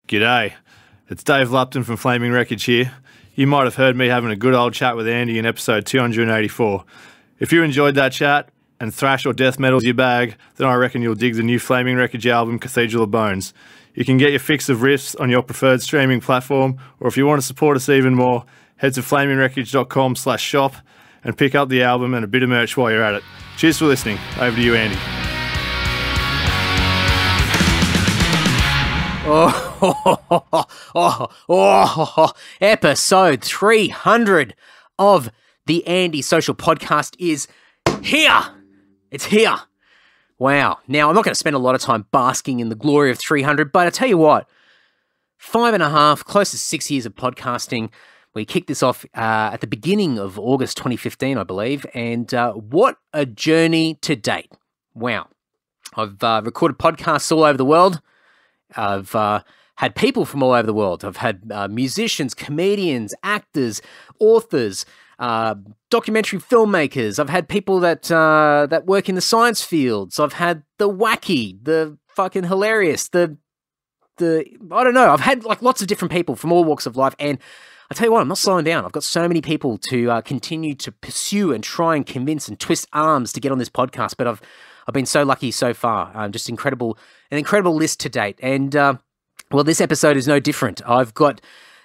G'day, it's Dave Lupton from Flaming Wreckage here. You might have heard me having a good old chat with Andy in episode 284. If you enjoyed that chat and thrash or death metal's your bag, then I reckon you'll dig the new Flaming Wreckage album, Cathedral of Bones. You can get your fix of riffs on your preferred streaming platform, or if you want to support us even more, head to flamingwreckage.com/shop and pick up the album and a bit of merch while you're at it. Cheers for listening. Over to you, Andy. Episode 300 of the Andy Social Podcast is here. It's here. Wow. Now, I'm not going to spend a lot of time basking in the glory of 300, but I tell you what, 5.5, close to 6 years of podcasting. We kicked this off at the beginning of August 2015, I believe, and what a journey to date. Wow. I've recorded podcasts all over the world. I've had people from all over the world. I've had musicians, comedians, actors, authors, documentary filmmakers. I've had people that work in the science fields. I've had the wacky, the fucking hilarious, the I don't know. I've had like lots of different people from all walks of life, and I tell you what, I'm not slowing down. I've got so many people to continue to pursue and try and convince and twist arms to get on this podcast. But I've been so lucky so far. Just an incredible list to date. And well, this episode is no different. I've got,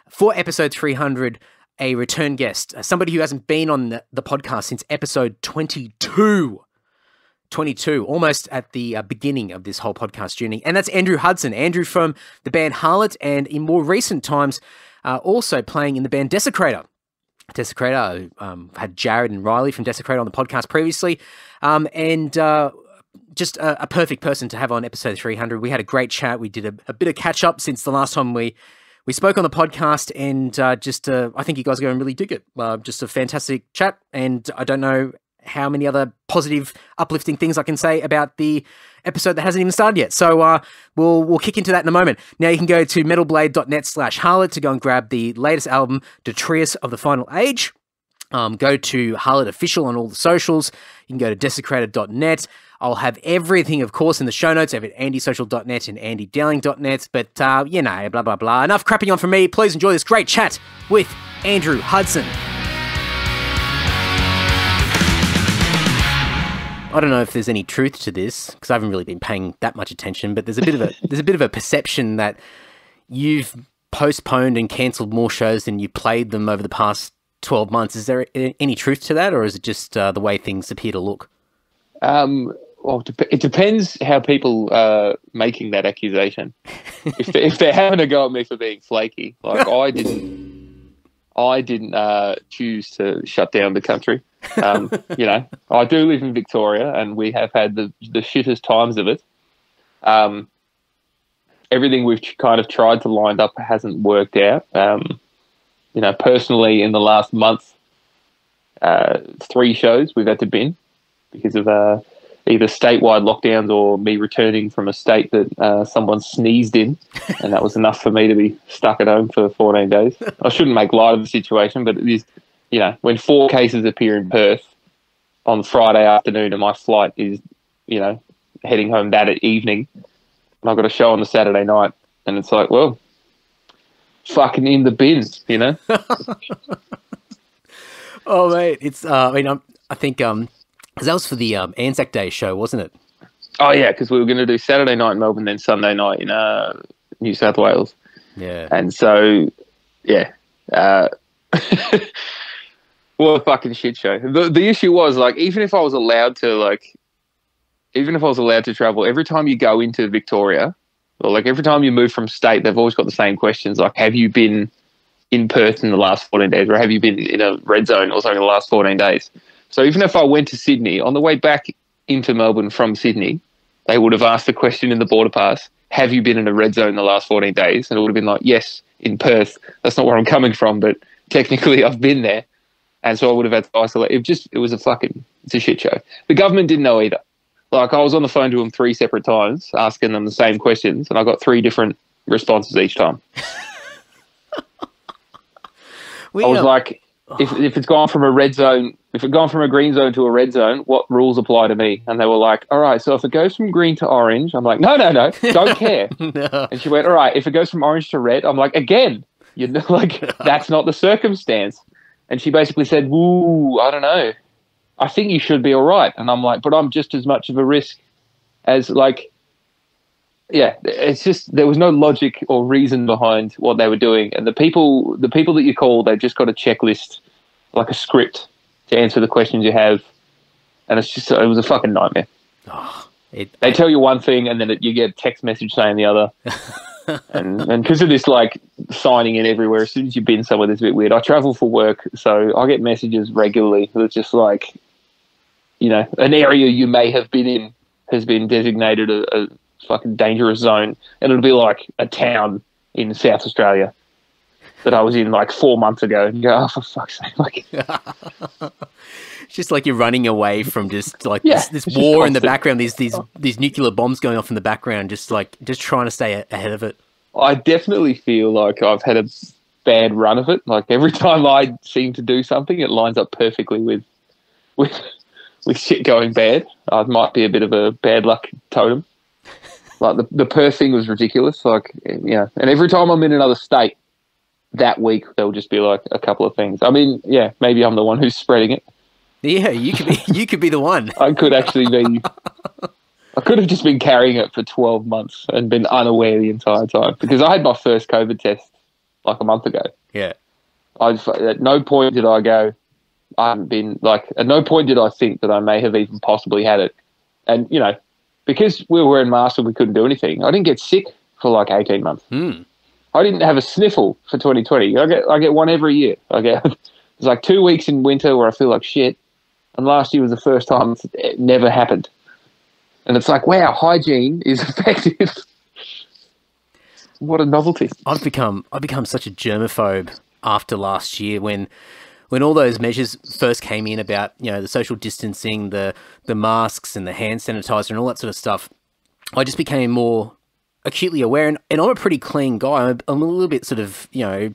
for episode 300, a return guest, somebody who hasn't been on the podcast since episode 22, almost at the beginning of this whole podcast journey. And that's Andrew Hudson. Andrew from the band Harlott, and in more recent times, also playing in the band Desecrator. Desecrator, had Jared and Riley from Desecrator on the podcast previously. And just a perfect person to have on episode 300. We had a great chat. We did a bit of catch up since the last time we spoke on the podcast, and I think you guys are going to really dig it. Just a fantastic chat, and I don't know how many other positive, uplifting things I can say about the episode that hasn't even started yet. So we'll kick into that in a moment. Now you can go to metalblade.net/Harlott to go and grab the latest album, Detritus of the Final Age. Go to Harlott Official on all the socials. You can go to desecrator.net. I'll have everything, of course, in the show notes over at andysocial.net and andydowling.net. But, blah, blah, blah. Enough crapping on from me. Please enjoy this great chat with Andrew Hudson. I don't know if there's any truth to this, because I haven't really been paying that much attention, but there's a bit of a perception that you've postponed and cancelled more shows than you played them over the past 12 months. Is there any truth to that, or is it just the way things appear to look? Well, it depends how people are making that accusation. if they're having a go at me for being flaky, like I didn't choose to shut down the country. I do live in Victoria, and we have had the shittest times of it. Everything we've kind of tried to line up hasn't worked out. Personally, in the last month, 3 shows we've had to bin because of either statewide lockdowns or me returning from a state that someone sneezed in, and that was enough for me to be stuck at home for 14 days. I shouldn't make light of the situation, but it is, when 4 cases appear in Perth on Friday afternoon and my flight is, heading home that evening, and I've got a show on the Saturday night, and it's like, well, fucking in the bins, Oh, mate, it's, I think, because that was for the Anzac Day show, wasn't it? Oh, yeah, because we were going to do Saturday night in Melbourne, then Sunday night in New South Wales. Yeah. And so, yeah. What a fucking shit show. The issue was, even if I was allowed to travel, every time you go into Victoria, or every time you move from state, they've always got the same questions, like, have you been in Perth in the last 14 days, or have you been in a red zone or something in the last 14 days? So even if I went to Sydney, on the way back into Melbourne from Sydney, they would have asked the question in the border pass, have you been in a red zone in the last 14 days? And it would have been like, yes, in Perth. That's not where I'm coming from, but technically I've been there. And so I would have had to isolate. It's a shit show. The government didn't know either. I was on the phone to them 3 separate times, asking them the same questions, and I got 3 different responses each time. I was like, if it's gone from a red zone if it gone from a green zone to a red zone, what rules apply to me? And they were like, all right, so if it goes from green to orange, I'm like, no, don't care. No. And she went, all right, if it goes from orange to red, I'm like, again, you know, like, that's not the circumstance. And she basically said, "Ooh, I don't know. I think you should be all right." And I'm like, but I'm just as much of a risk as, like, yeah, it's just, there was no logic or reason behind what they were doing. And the people that you call, they've just got a checklist, like a script to answer the questions you have. And it was a fucking nightmare. Oh, they tell you one thing and then you get a text message saying the other. and because of this, like, signing in everywhere, as soon as you've been somewhere that's a bit weird. I travel for work, so I get messages regularly that's just like, you know, an area you may have been in has been designated a fucking dangerous zone, and it'll be like a town in South Australia that I was in like 4 months ago, and you go, oh, for fuck's sake. Like, it's just like you're running away from just like this it's war just in the constant. background, these nuclear bombs going off in the background, just trying to stay ahead of it. I definitely feel like I've had a bad run of it. Like, every time I seem to do something, it lines up perfectly with shit going bad. I might be a bit of a bad luck totem. Like, the Perth thing was ridiculous. Like, yeah. And every time I'm in another state that week, there'll just be like a couple of things. I mean, yeah, maybe I'm the one who's spreading it. Yeah, you could be the one. I could actually be. I could have just been carrying it for 12 months and been unaware the entire time, because I had my first COVID test like a month ago. Yeah. At no point did I go, I haven't been, like, at no point did I think that I may have even possibly had it. And, you know, because we were wearing masks and we couldn't do anything, I didn't get sick for like 18 months. I didn't have a sniffle for 2020. I get one every year. There's like 2 weeks in winter where I feel like shit, and last year was the first time it never happened. And it's like, wow, hygiene is effective. What a novelty. I've become such a germaphobe after last year when all those measures first came in about, you know, the social distancing, the masks and the hand sanitizer and all that sort of stuff. I just became more acutely aware, and I'm a pretty clean guy. I'm a little bit sort of, you know,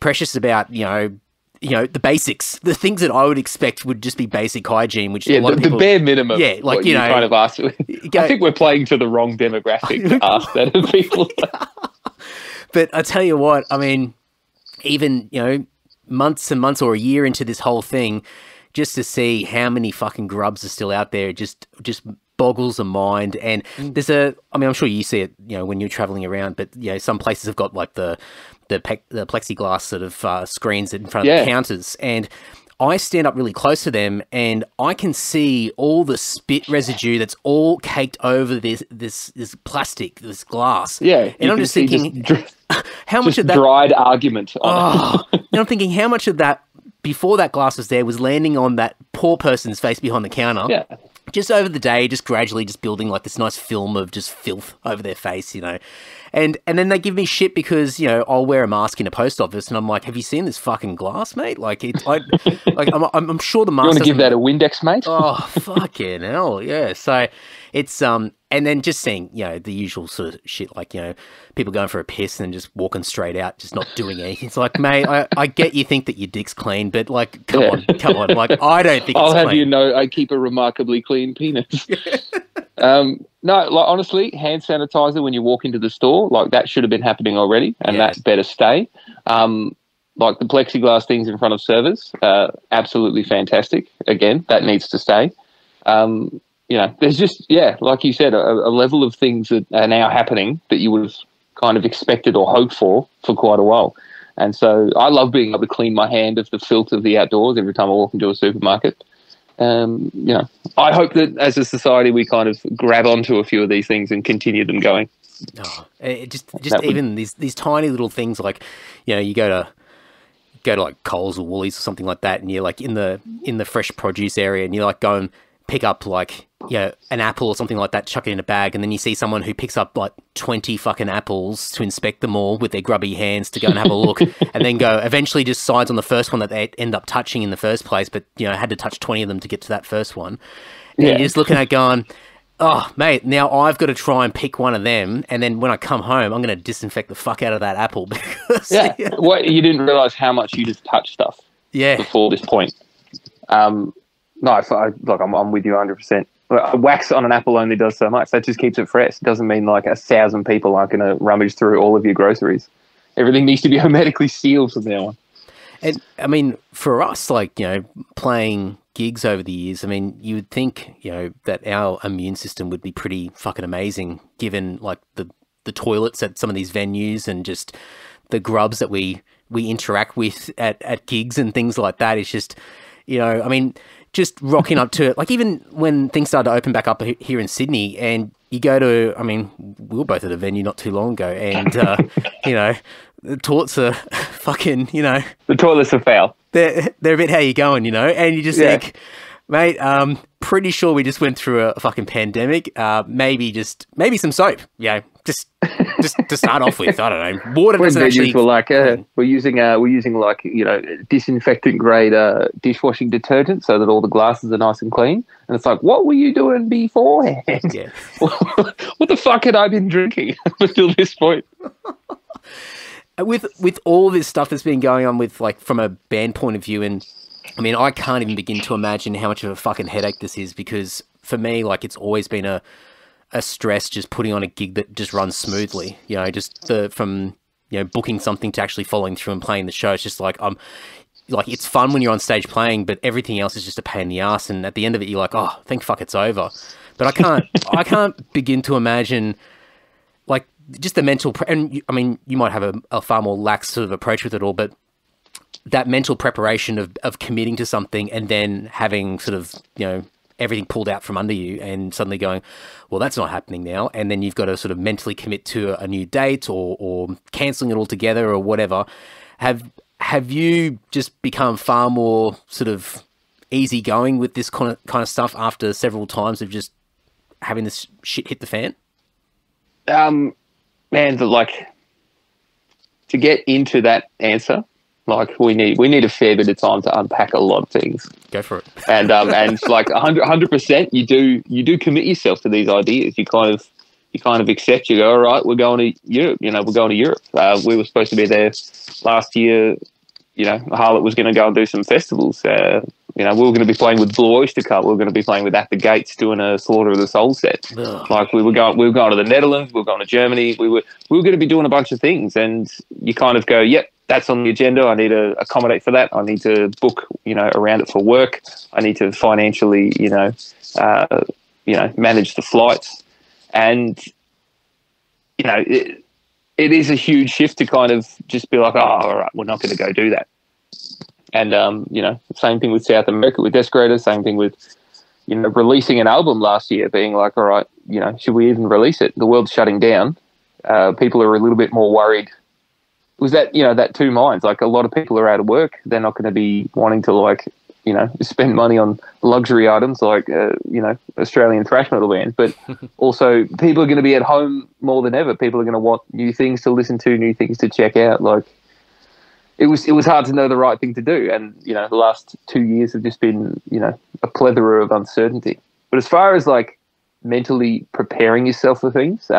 precious about, you know, the basics, the things that I would expect would just be basic hygiene, which a lot of people, the bare minimum. Yeah, like, you know, kind of ask. I think we're playing to the wrong demographic to ask that of people. But I tell you what, I mean, even, you know, months and months or a year into this whole thing, just to see how many fucking grubs are still out there, just boggles the mind. And there's I'm sure you see it, you know, when you're traveling around, but, you know, some places have got like the plexiglass sort of screens in front of the counters, and I stand up really close to them and I can see all the spit residue that's all caked over this plastic, this glass. Yeah. And I'm just thinking, how much of that dried argument on it. And I'm thinking, how much of that, before that glass was there, was landing on that poor person's face behind the counter? Yeah. Just over the day, just gradually just building like this nice film of just filth over their face, you know. And then they give me shit because, you know, I'll wear a mask in a post office, and I'm like, have you seen this fucking glass, mate? Like, I'm sure the mask. You want to give that a Windex, mate? Oh, fucking hell, yeah. So it's and then just seeing, you know, the usual sort of shit, like, you know, people going for a piss and just walking straight out, just not doing anything. It's like, mate, I get you think that your dick's clean, but like, come on. Like, I don't think I'll it's have clean. you know, I keep a remarkably clean penis. No, like, honestly, hand sanitizer when you walk into the store, like, that should have been happening already, and that better stay. Like the plexiglass things in front of servers, absolutely fantastic. Again, that needs to stay. You know, there's just, like you said, a level of things that are now happening that you would have kind of expected or hoped for quite a while. And so I love being able to clean my hand of the filth of the outdoors every time I walk into a supermarket. You know, I hope that as a society we kind of grab onto a few of these things and continue them going. Oh, just even these tiny little things, like, you know, you go to like Coles or Woolies or something like that, and you're like in the fresh produce area, and you like go and pick up, like, you know, an apple or something like that, chuck it in a bag, and then you see someone who picks up like 20 fucking apples to inspect them all with their grubby hands to go and have a look, and then eventually just sides on the first one that they end up touching in the first place, but, you know, had to touch 20 of them to get to that first one. And you're just looking at going, oh, mate, now I've got to try and pick one of them, and then when I come home, I'm going to disinfect the fuck out of that apple. Because, What, you didn't realise how much you just touched stuff before this point. No, look, I'm with you 100%. Wax on an apple only does so much. That just keeps it fresh. It doesn't mean like 1,000 people aren't going to rummage through all of your groceries. Everything needs to be hermetically sealed from now on. And I mean, for us, like, you know, playing gigs over the years, I mean, you would think, you know, that our immune system would be pretty fucking amazing, given like the toilets at some of these venues and just the grubs that we interact with at gigs and things like that. It's just, you know, I mean, just rocking up to it. Like, even when things started to open back up here in Sydney, and you go to, I mean, we were both at a venue not too long ago, and, you know, the toilets are fucking, you know. The toilets are foul. They're a bit, how you going, you know? And you just think, mate, pretty sure we just went through a fucking pandemic. Maybe some soap, you know, just to start off with. I don't know. Water doesn't actually. We're like, we're using like, you know, disinfectant grade dishwashing detergent so that all the glasses are nice and clean. And it's like, what were you doing beforehand? Yeah. What the fuck had I been drinking until this point? With all this stuff that's been going on with, like, from a band point of view, and I mean, I can't even begin to imagine how much of a fucking headache this is, because for me, like, it's always been a stress just putting on a gig that just runs smoothly, you know, just from, you know, booking something to actually following through and playing the show. It's just like, it's fun when you're on stage playing, but everything else is just a pain in the ass. And at the end of it, you're like, oh, thank fuck it's over. But I can't begin to imagine, like, just the mental, and I mean, you might have a far more lax sort of approach with it all, but that mental preparation of committing to something and then having sort of, you know, everything pulled out from under you and suddenly going, well, that's not happening now. And then you've got to sort of mentally commit to a new date or cancelling it altogether or whatever. Have you just become far more sort of easygoing with this kind of stuff after several times of just having this shit hit the fan? Man, like, to get into that answer, like, we need a fair bit of time to unpack a lot of things. Go for it. And like 100%, you do commit yourself to these ideas. You kind of accept. You go, all right, we're going to Europe. You know, we're going to Europe. We were supposed to be there last year. You know, Harlott was going to go and do some festivals. You know, we were going to be playing with Blue Oyster Cult. We were going to be playing with At the Gates, doing a Slaughter of the Soul set. Ugh. Like, we were going to the Netherlands. We were going to Germany. We were going to be doing a bunch of things. And you kind of go, yep, that's on the agenda. I need to accommodate for that. I need to book, you know, around it for work. I need to financially, manage the flights. And, you know, it is a huge shift to kind of just be like, oh, all right, we're not going to go do that. And, you know, same thing with South America, with Desecrator, same thing with, you know, releasing an album last year, being like, all right, you know, should we even release it? The world's shutting down. People are a little bit more worried. It was that, you know, that two minds. Like, a lot of people are out of work. They're not going to be wanting to, like, you know, spend money on luxury items like, you know, Australian thrash metal band. But also, people are going to be at home more than ever. People are going to want new things to listen to, new things to check out. Like, it was hard to know the right thing to do. And, you know, the last 2 years have just been, you know, a plethora of uncertainty. But as far as, like, mentally preparing yourself for things,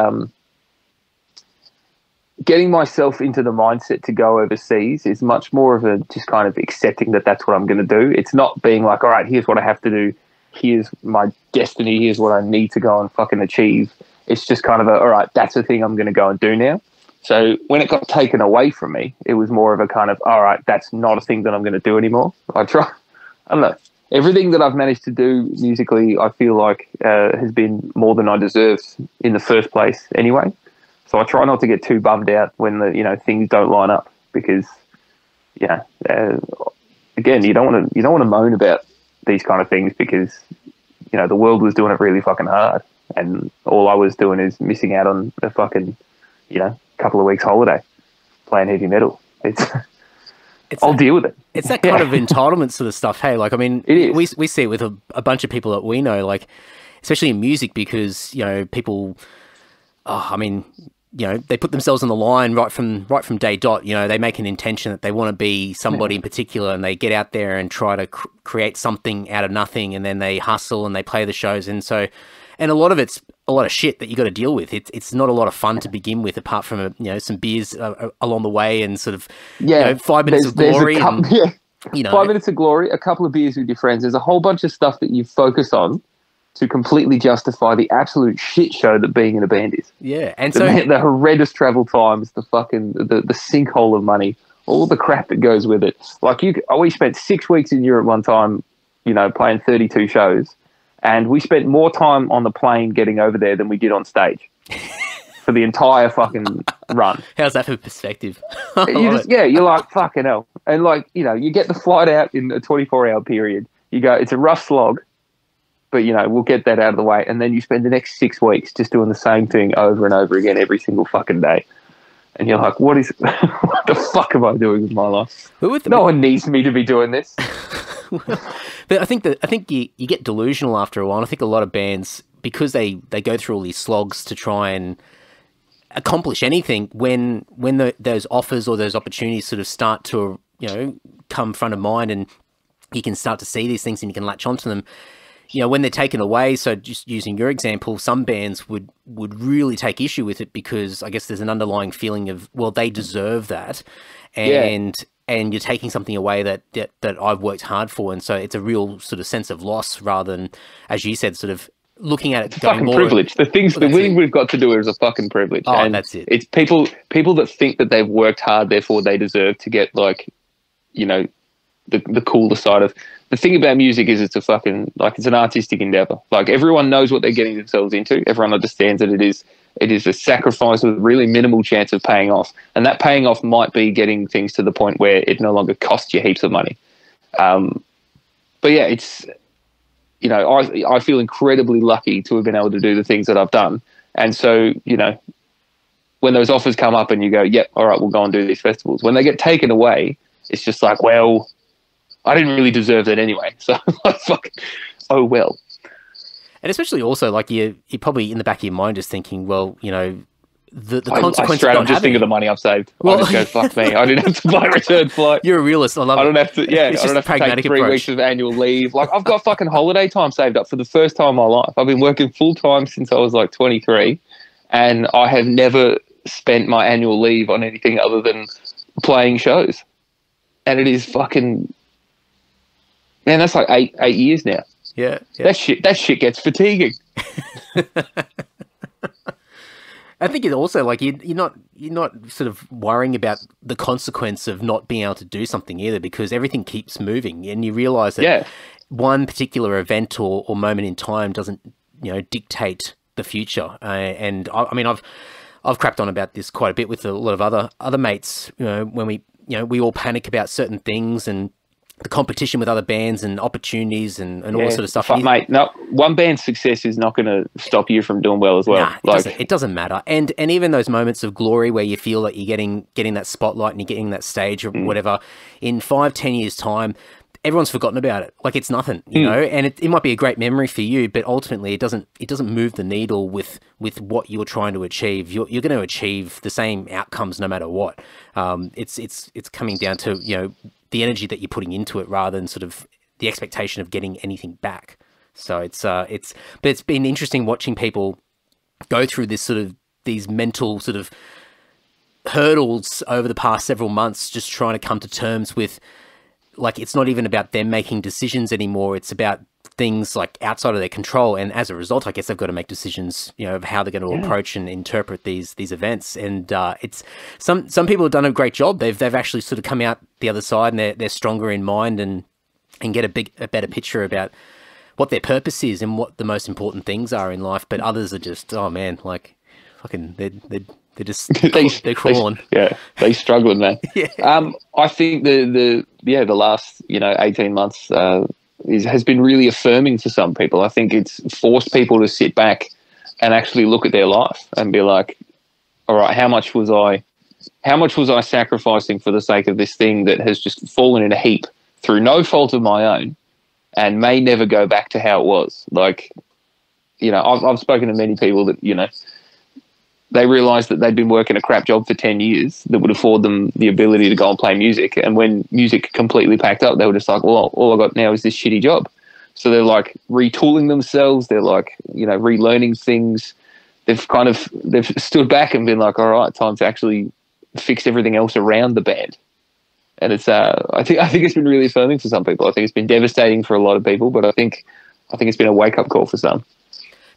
getting myself into the mindset to go overseas is much more of a just kind of accepting that that's what I'm going to do. It's not being like, all right, here's what I have to do. Here's my destiny. Here's what I need to go and fucking achieve. It's just kind of a, all right, that's the thing I'm going to go and do now. So when it got taken away from me, it was more of a kind of, all right, that's not a thing that I'm going to do anymore. I don't know. Everything that I've managed to do musically, I feel like has been more than I deserved in the first place anyway. So I try not to get too bummed out when the, you know, things don't line up, because, yeah, again, you don't want to moan about these kind of things, because, you know, the world was doing it really fucking hard, and all I was doing is missing out on a fucking, you know, couple of weeks holiday playing heavy metal. I'll deal with it. It's that kind of entitlement sort of stuff. Hey, like, I mean, we see it with a bunch of people that we know, like, especially in music, because, you know, people, I mean, you know, they put themselves on the line right from day dot. You know, they make an intention that they want to be somebody in particular, and they get out there and try to create something out of nothing, and then they hustle and they play the shows. And so, and a lot of it's a lot of shit that you got to deal with. It's not a lot of fun to begin with, apart from, you know, some beers along the way and sort of, you know, 5 minutes of glory. You know, 5 minutes of glory, a couple of beers with your friends. There's a whole bunch of stuff that you focus on to completely justify the absolute shit show that being in a band is. yeah. And The horrendous travel times, the sinkhole of money, all the crap that goes with it. Like we spent 6 weeks in Europe one time, you know, playing 32 shows, and we spent more time on the plane getting over there than we did on stage for the entire fucking run. How's that for perspective? You're like, fucking hell. And like, you know, you get the flight out in a 24-hour period. You go, it's a rough slog, but, you know, we'll get that out of the way. And then you spend the next 6 weeks just doing the same thing over and over again every single fucking day. And you're like, what the fuck am I doing with my life? No one needs me to be doing this. But I think you get delusional after a while. And I think a lot of bands, because they go through all these slogs to try and accomplish anything, when those offers or those opportunities sort of start to, you know, come front of mind, and you can start to see these things and you can latch onto them, you know, when they're taken away. So just using your example, some bands would really take issue with it because I guess there's an underlying feeling of, well, they deserve that. And you're taking something away that I've worked hard for. And so it's a real sort of sense of loss rather than, as you said, sort of looking at it. It's fucking privilege. The thing we've got to do is a fucking privilege. Oh, and that's it. It's people that think that they've worked hard, therefore they deserve to get, like, you know, the cooler side of the thing about music is it's an artistic endeavor. Like, everyone knows what they're getting themselves into. Everyone understands that it is a sacrifice with really minimal chance of paying off. And that paying off might be getting things to the point where it no longer costs you heaps of money. But yeah, it's, you know, I feel incredibly lucky to have been able to do the things that I've done. And so, you know, when those offers come up and you go, yep, all right, we'll go and do these festivals. When they get taken away, it's just like, well, I didn't really deserve that anyway. So, fuck, oh well. And especially also, like, you're probably in the back of your mind just thinking, well, you know, the consequences. I straight up just think of the money I've saved. Well, I just go, fuck me. I didn't have to buy a return flight. You're a realist. I love it. I don't have to. Yeah, it's I don't have to take 3 weeks of annual leave. Like, I've got fucking holiday time saved up for the first time in my life. I've been working full time since I was like 23, and I have never spent my annual leave on anything other than playing shows. And it is fucking, man, that's like eight years now. Yeah. That shit gets fatiguing. I think it also, like, you're not sort of worrying about the consequence of not being able to do something either, because everything keeps moving, and you realise that one particular event or moment in time doesn't, you know, dictate the future. And I mean, I've crapped on about this quite a bit with a lot of other mates. You know, when we all panic about certain things and the competition with other bands and opportunities and all that sort of stuff. But mate, no, one band's success is not going to stop you from doing well as well. Nah, it doesn't matter. And even those moments of glory where you feel that you're getting that spotlight and you're getting that stage or whatever, in 5-10 years' time, everyone's forgotten about it. Like, it's nothing, you know. And it might be a great memory for you, but ultimately it doesn't move the needle with what you're trying to achieve. You're going to achieve the same outcomes no matter what. It's coming down to, you know, the energy that you're putting into it rather than sort of the expectation of getting anything back. So but it's been interesting watching people go through these mental sort of hurdles over the past several months, just trying to come to terms with, like, it's not even about them making decisions anymore. It's about things like outside of their control. And as a result, I guess they've got to make decisions, you know, of how they're going to approach and interpret these events. And it's some people have done a great job. They've actually sort of come out the other side, and they're stronger in mind and get a better picture about what their purpose is and what the most important things are in life. But others are just, oh man, like, fucking, they're just they're crawling. They're struggling, man. Yeah. I think the last, you know, 18 months has been really affirming for some people. I think it's forced people to sit back and actually look at their life and be like, all right, how much was I sacrificing for the sake of this thing that has just fallen in a heap through no fault of my own and may never go back to how it was? Like, you know, I've spoken to many people that, you know, they realised that they'd been working a crap job for 10 years that would afford them the ability to go and play music. And when music completely packed up, they were just like, well, all I got now is this shitty job. So they're like retooling themselves. They're like, you know, relearning things. They've stood back and been like, all right, time to actually fix everything else around the band. And it's I think it's been really affirming for some people. I think it's been devastating for a lot of people, but I think it's been a wake up call for some.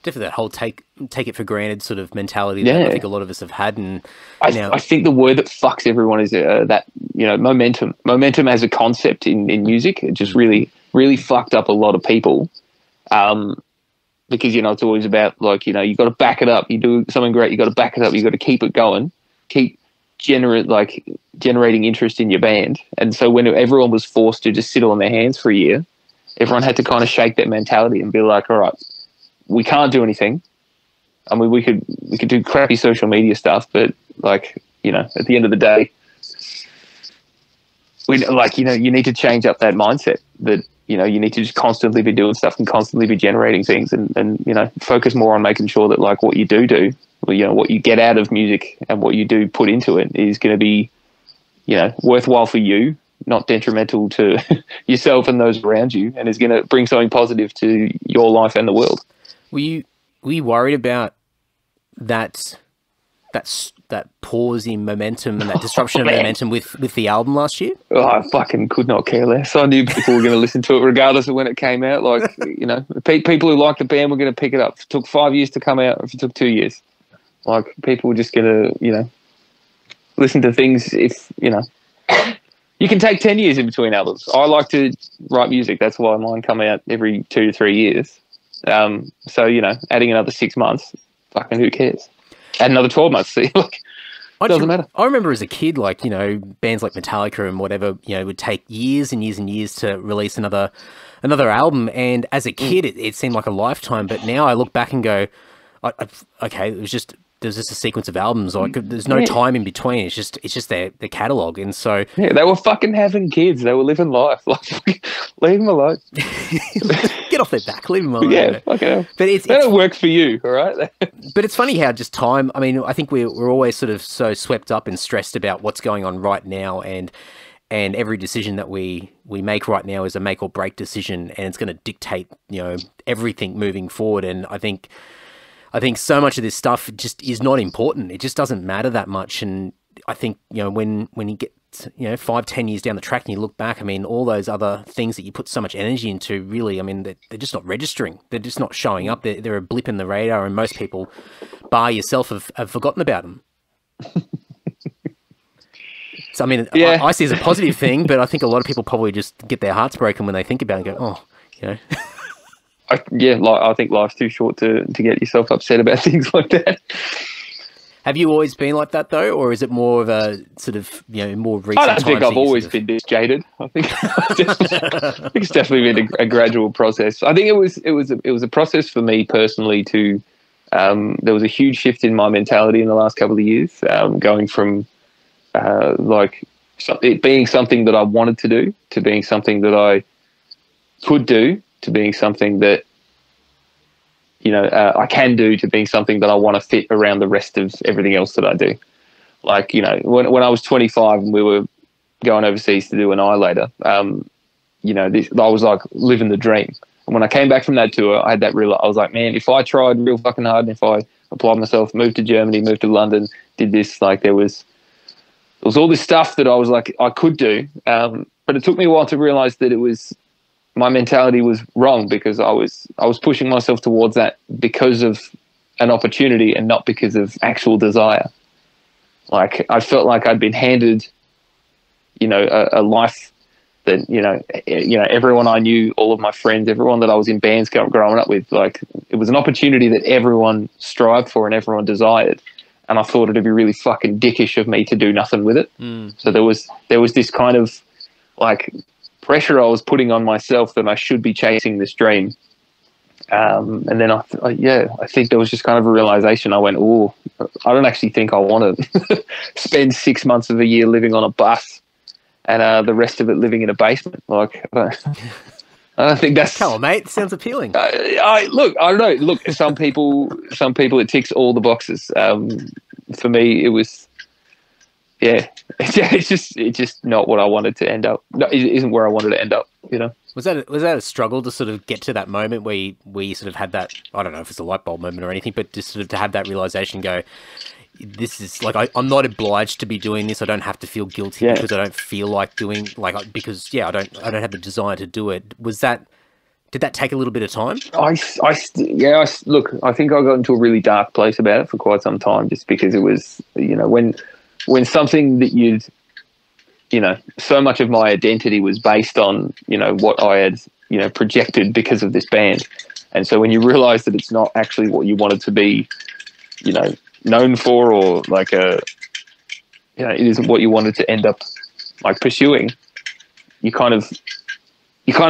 Definitely that whole take it for granted sort of mentality that I think a lot of us have had. And I think the word that fucks everyone is that, you know, momentum. Momentum as a concept in music, it just really, really fucked up a lot of people. Because, you know, it's always about, like, you know, you got to back it up. You do something great, you got to back it up. You got to keep it going, keep generating interest in your band. And so when everyone was forced to just sit on their hands for a year, everyone had to kind of shake that mentality and be like, all right, we can't do anything. I mean, we could do crappy social media stuff, but, like, you know, at the end of the day, you need to change up that mindset that, you know, you need to just constantly be doing stuff and constantly be generating things, and you know, focus more on making sure that, like, what you do, or, you know, what you get out of music and what you do put into it is going to be, you know, worthwhile for you, not detrimental to yourself and those around you, and is going to bring something positive to your life and the world. Were you worried about that pause in momentum and that disruption of momentum with the album last year? Oh, I fucking could not care less. I knew people were going to listen to it regardless of when it came out. Like, you know, people who liked the band were going to pick it up. If it took 5 years to come out, if it took 2 years, like, people were just going to, you know, listen to things. If, you know, you can take 10 years in between albums. I like to write music. That's why mine come out every 2 to 3 years. So, you know, adding another 6 months, fucking who cares? Add another 12 months. See, like, doesn't matter. I remember as a kid, like, you know, bands like Metallica and whatever, you know, would take years and years and years to release another album. And as a kid, it seemed like a lifetime. But now I look back and go, okay, there's just a sequence of albums. Like, there's no time in between. It's just their catalog. And so, yeah, they were fucking having kids. They were living life. Like, leave them alone. Get off their back. Leave them alone. Yeah, okay. But they don't work for you, all right? But it's funny how just time. I mean, I think we're always sort of so swept up and stressed about what's going on right now, and every decision that we make right now is a make or break decision, and it's going to dictate, you know, everything moving forward. And I think so much of this stuff just is not important. It just doesn't matter that much. And I think, you know, when you get, you know, 5-10 years down the track and you look back, I mean, all those other things that you put so much energy into, really, I mean, they're just not registering. They're just not showing up. They're a blip in the radar, and most people, bar yourself, have forgotten about them. So, I mean, yeah. I see it as a positive thing, but I think a lot of people probably just get their hearts broken when they think about it and go, oh, you know. I think life's too short to get yourself upset about things like that. Have you always been like that, though, or is it more of a sort of, you know, more recent? I don't think I've always been this jaded. I think it's definitely been a gradual process. I think it was a process for me personally to. There was a huge shift in my mentality in the last couple of years, going from it being something that I wanted to do to being something that I could do to being something that, you know, I can do to being something that I want to fit around the rest of everything else that I do. Like, you know, when I was 25 and we were going overseas to do Annihilator, you know, I was like living the dream. And when I came back from that tour, I had that real, I was like, man, if I tried real fucking hard and if I applied myself, moved to Germany, moved to London, did this, like there was all this stuff that I was like, I could do. But it took me a while to realize that my mentality was wrong, because I was pushing myself towards that because of an opportunity and not because of actual desire. Like, I felt like I'd been handed, you know, a life that, you know, everyone I knew, all of my friends, everyone that I was in bands growing up with, like, it was an opportunity that everyone strived for and everyone desired. And I thought it'd be really fucking dickish of me to do nothing with it. So there was this kind of, like, pressure I was putting on myself that I should be chasing this dream. And then I think there was just kind of a realization. I went, oh, I don't actually think I want to spend 6 months of a year living on a bus and the rest of it living in a basement. Like, I don't think that's... Come on, mate. Sounds appealing. Look, I don't know. Look, some people it ticks all the boxes. For me, it was... Yeah, it's just not what I wanted to end up. No, it isn't where I wanted to end up, you know. Was that a struggle to sort of get to that moment where you sort of had that, I don't know if it's a light bulb moment or anything, but just sort of to have that realization, go, this is like, I'm not obliged to be doing this. I don't have to feel guilty because I don't feel like doing, like, because I don't have the desire to do it. Did that take a little bit of time? Look, I think I got into a really dark place about it for quite some time, just because it was, when something that you'd, so much of my identity was based on, what I had, projected because of this band. And so when you realize that it's not actually what you wanted to be, known for, or like it isn't what you wanted to end up like pursuing, you kind of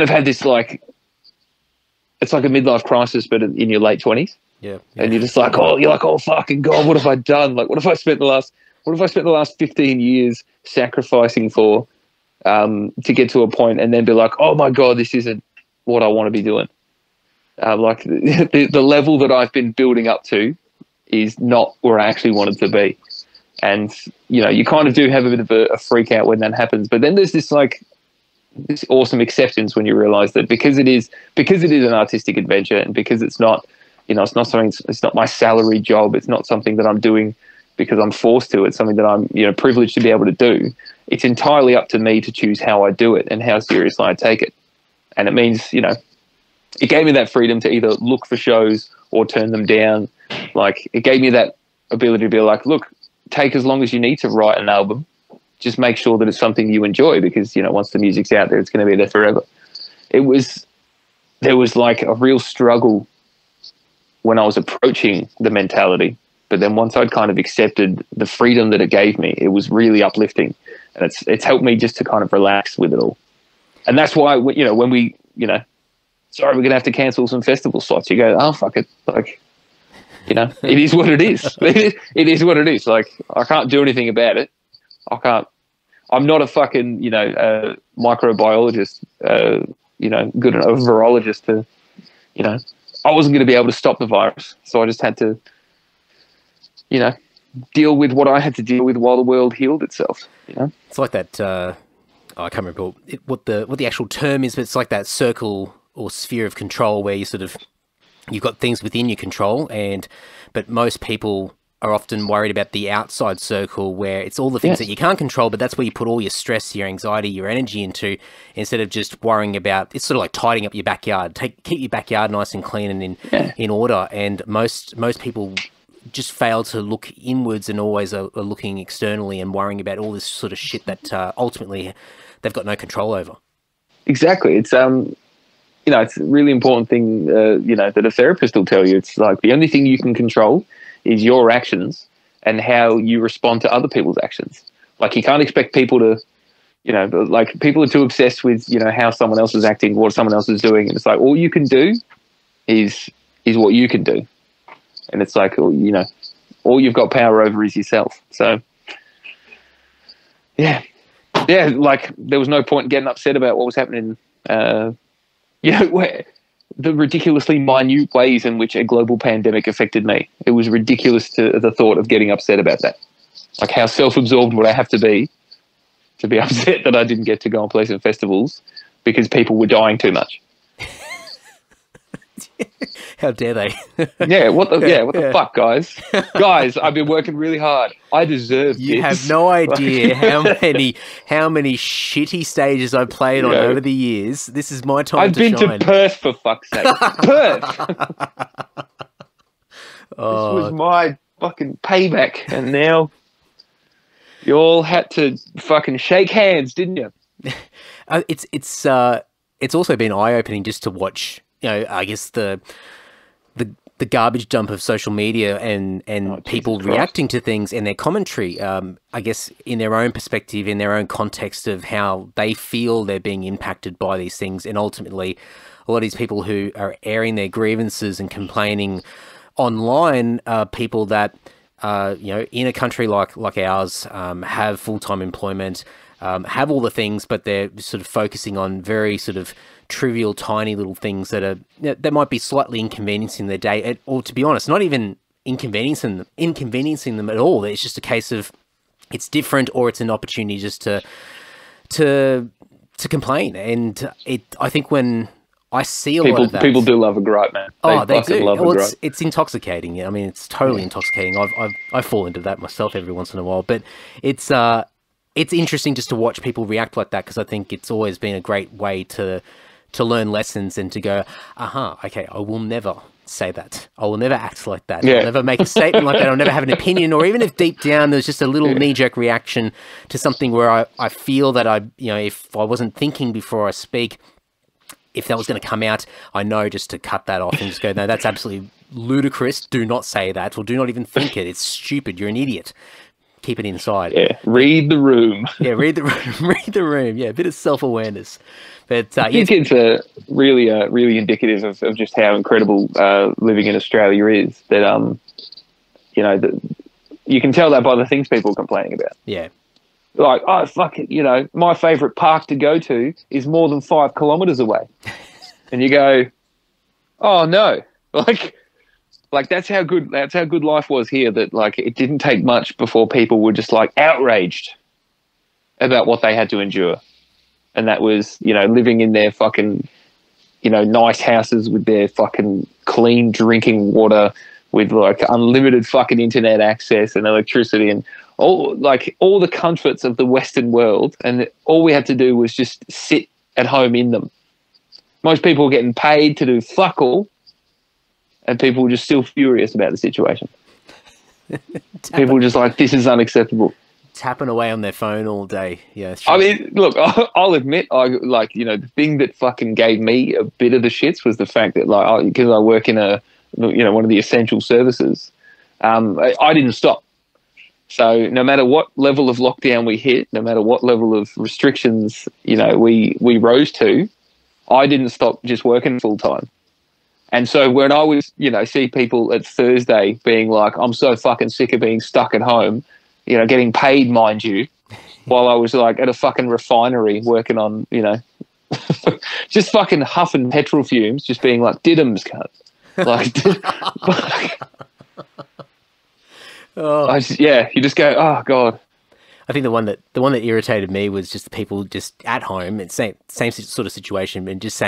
have this, like, it's like a midlife crisis, but in your late 20s. Yeah. And you're just like, oh fucking God, what have I done? Like, what have I spent the last 15 years sacrificing for, to get to a point, and then be like, oh my God, this isn't what I want to be doing. Like the level that I've been building up to is not where I actually wanted to be. And, you kind of do have a bit of a freak out when that happens. But then there's this awesome acceptance when you realize that because it is an artistic adventure, and because it's not, it's not my salary job. It's not something that I'm doing because I'm forced to. It's something that I'm, privileged to be able to do. It's entirely up to me to choose how I do it and how seriously I take it. And it means, it gave me that freedom to either look for shows or turn them down. Like, it gave me that ability to be like, look, take as long as you need to write an album. Just make sure that it's something you enjoy, because, once the music's out there, it's going to be there forever. There was like a real struggle when I was approaching the mentality. But then once I'd kind of accepted the freedom that it gave me, it was really uplifting. And it's helped me just to kind of relax with it all. And that's why, when we, sorry, we're going to have to cancel some festival slots, you go, oh, fuck it. Like, it is what it is. It is what it is. Like, I can't do anything about it. I'm not a fucking, microbiologist, good enough, a virologist to, I wasn't going to be able to stop the virus. So I just had to, deal with what I had to deal with while the world healed itself, It's like that, I can't remember what the actual term is, but it's like that circle or sphere of control where you've got things within your control, but most people are often worried about the outside circle, where it's all the things that you can't control, but that's where you put all your stress, your anxiety, your energy into, instead of just worrying about, it's sort of like tidying up your backyard. Keep your backyard nice and clean and in order. And most people just fail to look inwards and always are looking externally and worrying about all this sort of shit that ultimately they've got no control over. Exactly. It's it's a really important thing, that a therapist will tell you. It's like the only thing you can control is your actions and how you respond to other people's actions. Like, you can't expect people to, like, people are too obsessed with, how someone else is acting, what someone else is doing. And it's like, all you can do is what you can do. And it's like, all you've got power over is yourself. So, like, there was no point in getting upset about what was happening, the ridiculously minute ways in which a global pandemic affected me. It was ridiculous to the thought of getting upset about that. Like, how self-absorbed would I have to be upset that I didn't get to go and play some festivals because people were dying too much. How dare they? What the fuck, guys? Guys, I've been working really hard. I deserve this. You have no idea how many shitty stages I've played on over the years. This is my time to shine. I've been to Perth, for fuck's sake. Perth! This was my fucking payback, and now you all had to fucking shake hands, didn't you? It's also been eye-opening just to watch, I guess the garbage dump of social media and people reacting to things and their commentary, I guess, in their own perspective, in their own context of how they feel they're being impacted by these things. And ultimately, a lot of these people who are airing their grievances and complaining online are people that, in a country like ours, have full-time employment, have all the things, but they're sort of focusing on very sort of trivial, tiny little things that might be slightly inconveniencing their day, or to be honest, not even inconveniencing them at all. It's just a case of it's different, or it's an opportunity just to complain. And I think when I see a lot of that. People do love a gripe, man. They do. Love a gripe. It's intoxicating. I mean, it's totally intoxicating. I fall into that myself every once in a while, but it's interesting just to watch people react like that, because I think it's always been a great way to learn lessons and to go, okay, I will never say that. I will never act like that. Yeah. I'll never make a statement like that. I'll never have an opinion, or even if deep down there's just a little knee-jerk reaction to something where I feel that if I wasn't thinking before I speak, if that was going to come out, I know just to cut that off and just go, no, that's absolutely ludicrous. Do not say that, or do not even think it. It's stupid. You're an idiot. Keep it inside. Yeah, read the room. Yeah, read the room. Read the room. Yeah, a bit of self-awareness. But I think it's really indicative of just how incredible living in Australia is. That you can tell that by the things people are complaining about. Yeah. Like, oh, fuck it, my favourite park to go to is more than 5 kilometres away. And you go, oh, no. Like that's how good life was here, that, like, it didn't take much before people were just, like, outraged about what they had to endure. And that was, living in their fucking, nice houses with their fucking clean drinking water, with, like, unlimited fucking internet access and electricity and all the comforts of the Western world, and all we had to do was just sit at home in them. Most people were getting paid to do fuck all, and people were just still furious about the situation. People were just like, this is unacceptable. Tapping away on their phone all day. Yeah. I mean, look, I'll admit, the thing that fucking gave me a bit of the shits was the fact that, like, because I work in one of the essential services, I didn't stop. So no matter what level of lockdown we hit, no matter what level of restrictions, we rose to, I didn't stop just working full time. And so when I was, see people at Thursday being like, I'm so fucking sick of being stuck at home, getting paid, mind you, while I was, like, at a fucking refinery working on, just fucking huffing petrol fumes, just being like, diddums, cunt. Like, you just go, oh God. I think the one that irritated me was just the people just at home, and same sort of situation, and just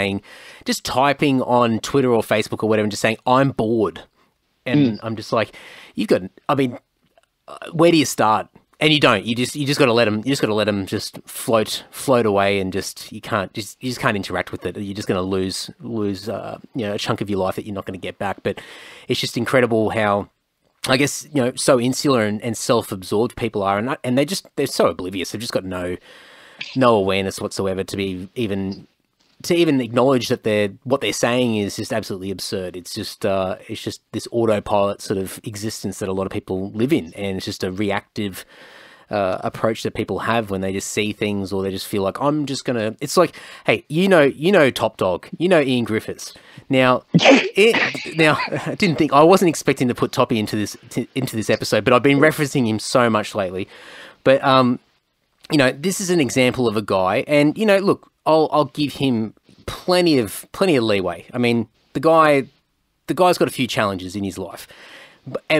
typing on Twitter or Facebook or whatever, and just saying, I'm bored. And I'm just like, where do you start? And you don't. You just got to let them. You just got to let them just float away, and you just can't interact with it. You're just going to lose a chunk of your life that you're not going to get back. But it's just incredible how, I guess, so insular and self-absorbed people are, and they're so oblivious. They've just got no awareness whatsoever to even acknowledge that what they're saying is just absolutely absurd. It's just this autopilot sort of existence that a lot of people live in, and it's just a reactive approach that people have when they just see things, or they just feel like, I'm just gonna. It's like, hey, Top Dog, Ian Griffiths. Now, I wasn't expecting to put Toppy into this episode, but I've been referencing him so much lately. But this is an example of a guy, and look, I'll give him plenty of leeway. I mean, the guy's got a few challenges in his life,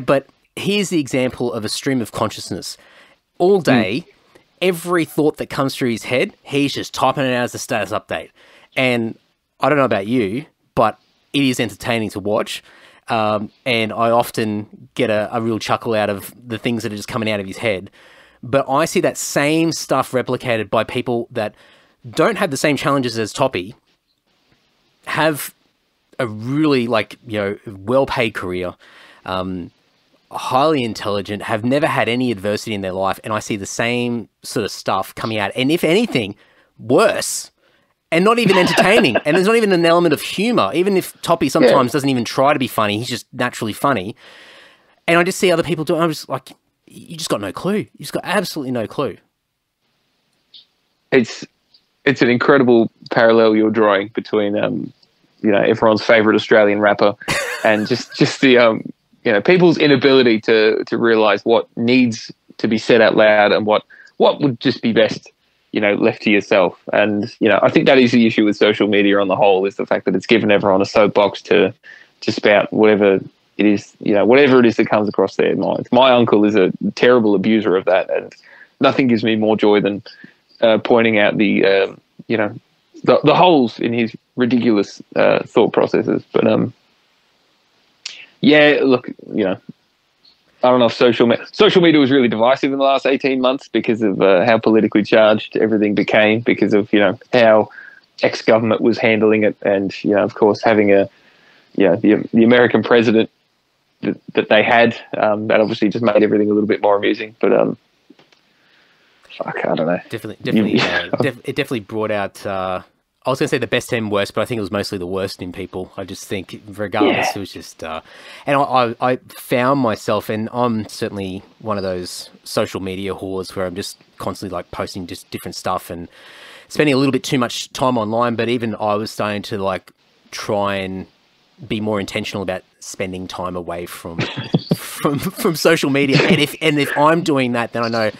but here's the example of a stream of consciousness. All day, every thought that comes through his head, he's just typing it out as a status update. And I don't know about you, but it is entertaining to watch. And I often get a real chuckle out of the things that are just coming out of his head. But I see that same stuff replicated by people that don't have the same challenges as Toppy, have a really, well-paid career, highly intelligent, have never had any adversity in their life, and I see the same sort of stuff coming out, and if anything, worse, and not even entertaining, and there's not even an element of humour, even if Toppy sometimes doesn't even try to be funny, he's just naturally funny, and I just see other people do it, I'm just like, you just got no clue. You just got absolutely no clue. It's an incredible parallel you're drawing between, everyone's favourite Australian rapper and just the, people's inability to realise what needs to be said out loud and what would just be best, left to yourself. And, I think that is the issue with social media on the whole, is the fact that it's given everyone a soapbox to spout whatever it is, whatever it is that comes across their minds. My uncle is a terrible abuser of that, and nothing gives me more joy than pointing out the holes in his ridiculous thought processes. But yeah, look, I don't know if social media was really divisive in the last 18 months because of how politically charged everything became, because of how ex-government was handling it, and of course having the American president that they had, that obviously just made everything a little bit more amusing. But fuck, I don't know. Definitely, it definitely brought out. I was going to say the best and worst, but I think it was mostly the worst in people. I just think, regardless, it was just... and I found myself, and I'm certainly one of those social media whores where I'm just constantly like posting just different stuff and spending a little bit too much time online. But even I was starting to like try and be more intentional about spending time away from from social media. And if I'm doing that, then I know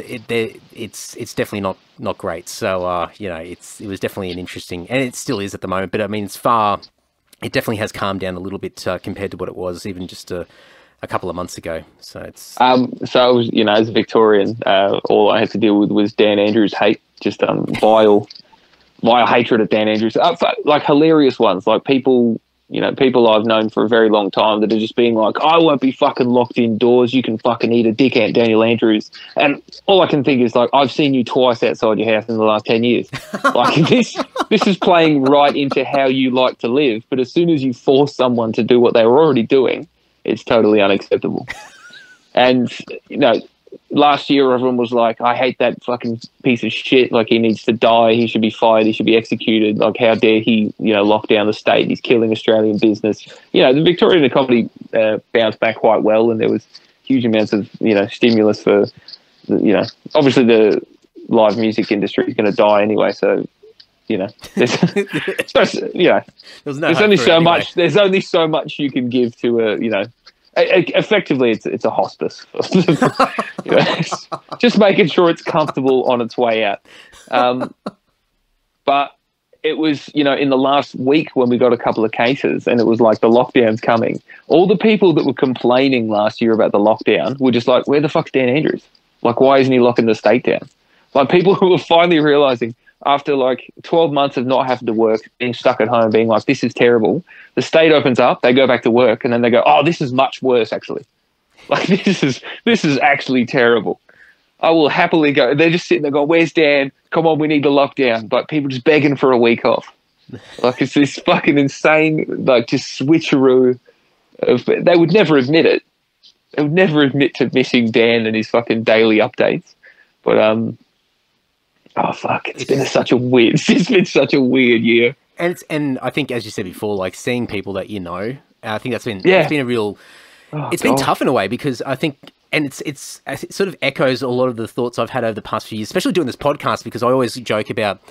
it's definitely not great. So it was definitely an interesting, and it still is at the moment. But I mean, it definitely has calmed down a little bit compared to what it was even just a couple of months ago. So it's so I was, as a Victorian, all I had to deal with was Dan Andrews hate, just vile hatred of Dan Andrews, like hilarious ones, like people I've known for a very long time that are just being like, I won't be fucking locked indoors. You can fucking eat a dick, Aunt Daniel Andrews. And all I can think is like, I've seen you twice outside your house in the last 10 years. Like this is playing right into how you like to live. But as soon as you force someone to do what they were already doing, it's totally unacceptable. And, last year everyone was like, I hate that fucking piece of shit. Like, he needs to die. He should be fired. He should be executed. Like, how dare he, lock down the state? He's killing Australian business. The Victorian economy bounced back quite well, and there was huge amounts of, stimulus for, obviously the live music industry is going to die anyway. So, there's only so much. There's only so much you can give to effectively, it's a hospice. Just making sure it's comfortable on its way out. But it was, in the last week when we got a couple of cases and it was like the lockdown's coming, all the people that were complaining last year about the lockdown were just like, where the fuck's Dan Andrews? Like, why isn't he locking the state down? Like, people who were finally realizing after like 12 months of not having to work, being stuck at home, being like, this is terrible. The state opens up, they go back to work, and then they go, oh, this is much worse, actually. Like, this is actually terrible. I will happily go. They're just sitting there going, where's Dan? Come on, we need the lockdown. Like, people just begging for a week off. Like, it's this fucking insane, like, just switcheroo. They would never admit it. They would never admit to missing Dan and his fucking daily updates. But, oh fuck! It's been such a weird year. And I think, as you said before, like seeing people that I think it's been a real. It's been tough in a way, because I think, and it sort of echoes a lot of the thoughts I've had over the past few years, especially doing this podcast, because I always joke about,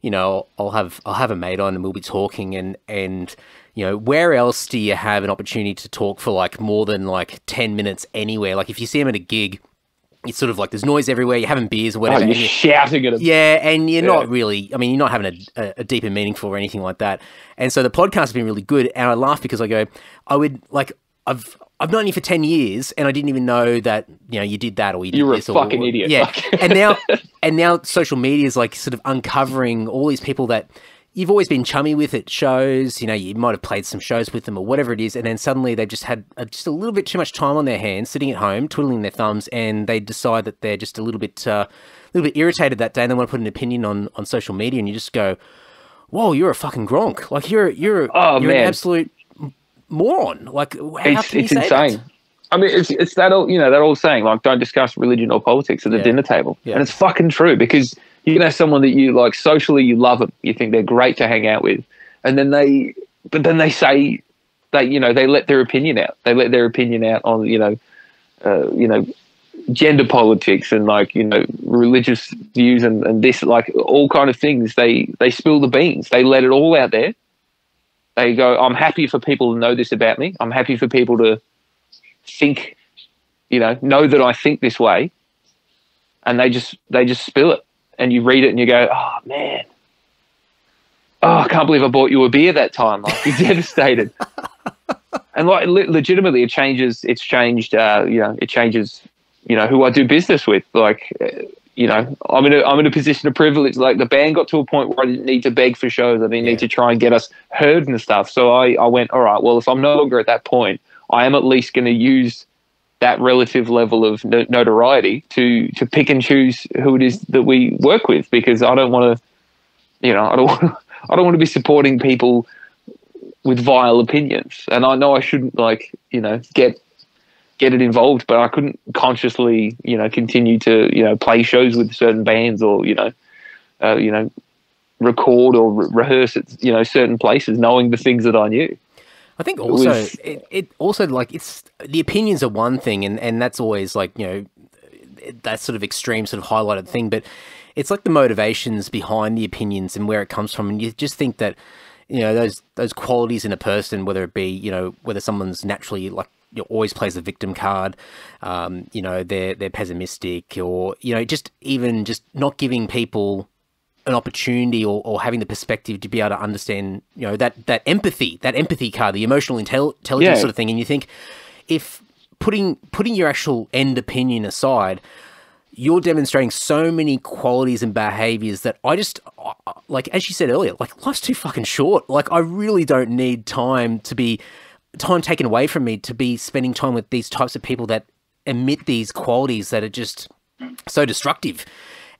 I'll have a mate on and we'll be talking, and where else do you have an opportunity to talk for like more than like 10 minutes anywhere? Like if you see him at a gig, it's sort of like there's noise everywhere, you're having beers or whatever. You're shouting at them. Yeah, and you're not really, you're not having a deep and meaningful or anything like that. And so the podcast has been really good, and I laugh because I've known you for 10 years and I didn't even know that, you did that or you did this. You're a fucking idiot. Yeah, and now social media is like sort of uncovering all these people that you've always been chummy with at shows, you might have played some shows with them or whatever it is, and then suddenly they've just had just a little bit too much time on their hands, sitting at home, twiddling their thumbs, and they decide that they're just a little bit irritated that day, and they want to put an opinion on social media, and you just go, whoa, you're a fucking gronk. Like, you're an absolute moron. Like, how can you say insane. that? I mean, it's that old saying, like, don't discuss religion or politics at the dinner table. Yeah. And it's fucking true, because you can have someone that you like socially, you love them, you think they're great to hang out with, and then they say that, they let their opinion out. They let their opinion out on, gender politics and like, religious views and this, like all kind of things. They spill the beans. They let it all out there. They go, I'm happy for people to know this about me. I'm happy for people to think, know that I think this way. And they just spill it. And you read it and you go, oh, man. Oh, I can't believe I bought you a beer that time. Like, you're devastated. And like, legitimately, it changes, who I do business with. Like, you know, I'm in a position of privilege. Like the band got to a point where I didn't need to beg for shows. I didn't need to try and get us heard and stuff. So I went, all right, well, if I'm no longer at that point, I am at least going to use that relative level of notoriety to pick and choose who it is that we work with, because I don't want to, you know, I don't want to be supporting people with vile opinions. And I know I shouldn't, like, you know, get it involved, but I couldn't consciously, you know, continue to, you know, play shows with certain bands, or, you know, record or rehearse at, you know, certain places, knowing the things that I knew. I think also it also, like, it's the opinions are one thing, and that's always, like, you know, that sort of extreme sort of highlighted thing, but it's like the motivations behind the opinions and where it comes from. And you just think that, you know, those qualities in a person, whether it be, you know, whether someone's naturally, like, you know, always plays the victim card, you know, they're pessimistic, or, you know, just even just not giving people an opportunity or having the perspective to be able to understand, you know, that empathy card, the emotional intelligence sort of thing. And you think, if putting your actual end opinion aside, you're demonstrating so many qualities and behaviors that I just, like, as you said earlier, like, life's too fucking short. Like, I really don't need time taken away from me to be spending time with these types of people that emit these qualities that are just so destructive.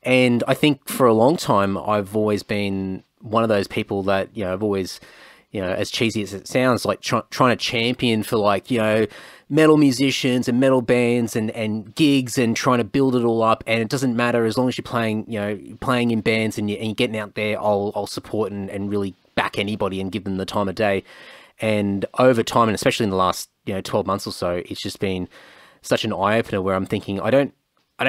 And I think for a long time, I've always been one of those people that, you know, I've always, you know, as cheesy as it sounds, like trying to champion for, like, you know, metal musicians and metal bands and gigs, and trying to build it all up. And it doesn't matter, as long as you're playing, you know, playing in bands and you're getting out there, I'll support and really back anybody and give them the time of day. And over time, and especially in the last, you know, 12 months or so, it's just been such an eye-opener where I'm thinking, I don't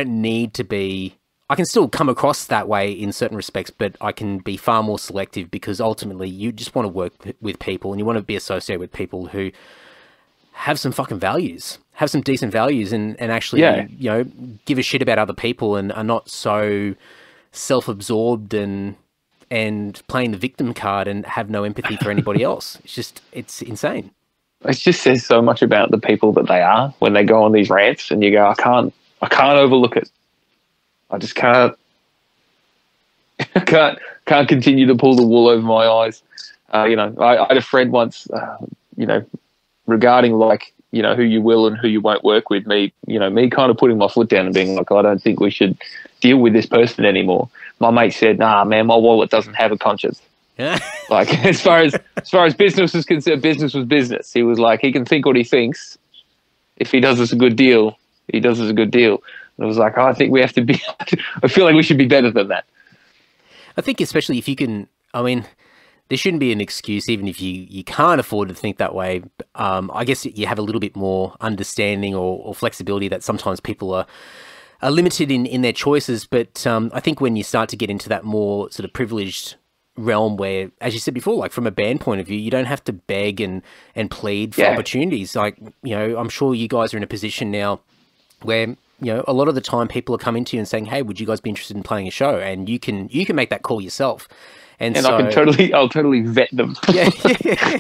need to be, I can still come across that way in certain respects, but I can be far more selective, because ultimately you just want to work with people, and you want to be associated with people who have some fucking values, have some decent values, and actually, you know, give a shit about other people, and are not so self-absorbed and playing the victim card and have no empathy for anybody else. It's insane. It just says so much about the people that they are when they go on these rants, and you go, I can't overlook it. I just can't continue to pull the wool over my eyes. You know, I had a friend once, you know, regarding, like, you know, who you will and who you won't work with, me kind of putting my foot down and being like, I don't think we should deal with this person anymore. My mate said, nah, man, my wallet doesn't have a conscience. Like, as far as business was concerned, business was business. He was like, he can think what he thinks. If he does us a good deal, he does us a good deal. And I was like, I think we have to be, I feel like we should be better than that. I think especially if you can, I mean, there shouldn't be an excuse, even if you can't afford to think that way. I guess you have a little bit more understanding or flexibility that sometimes people are limited in their choices. But I think when you start to get into that more sort of privileged realm where, as you said before, like from a band point of view, you don't have to beg and plead for opportunities. Like, you know, I'm sure you guys are in a position now where, you know, a lot of the time people are coming to you and saying, hey, would you guys be interested in playing a show? And you can make that call yourself. And so, I'll totally vet them. I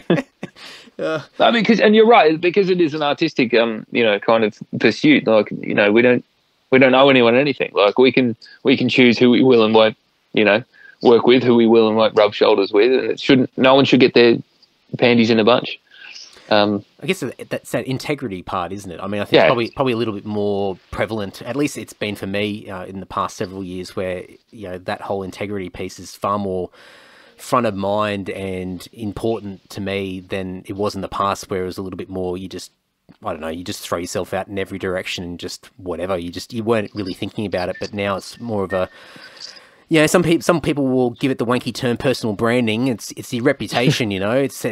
mean, and you're right, because it is an artistic, you know, kind of pursuit. Like, you know, we don't owe anyone anything. Like, we can choose who we will and won't, you know, work with, who we will and won't rub shoulders with, and no one should get their panties in a bunch. I guess that's that integrity part, isn't it? I mean, I think probably a little bit more prevalent. At least it's been for me in the past several years, where, you know, that whole integrity piece is far more front of mind and important to me than it was in the past, where it was a little bit more, you just throw yourself out in every direction and just whatever. You weren't really thinking about it. But now it's more of a, you know, some people will give it the wanky term personal branding. It's your reputation, you know. It's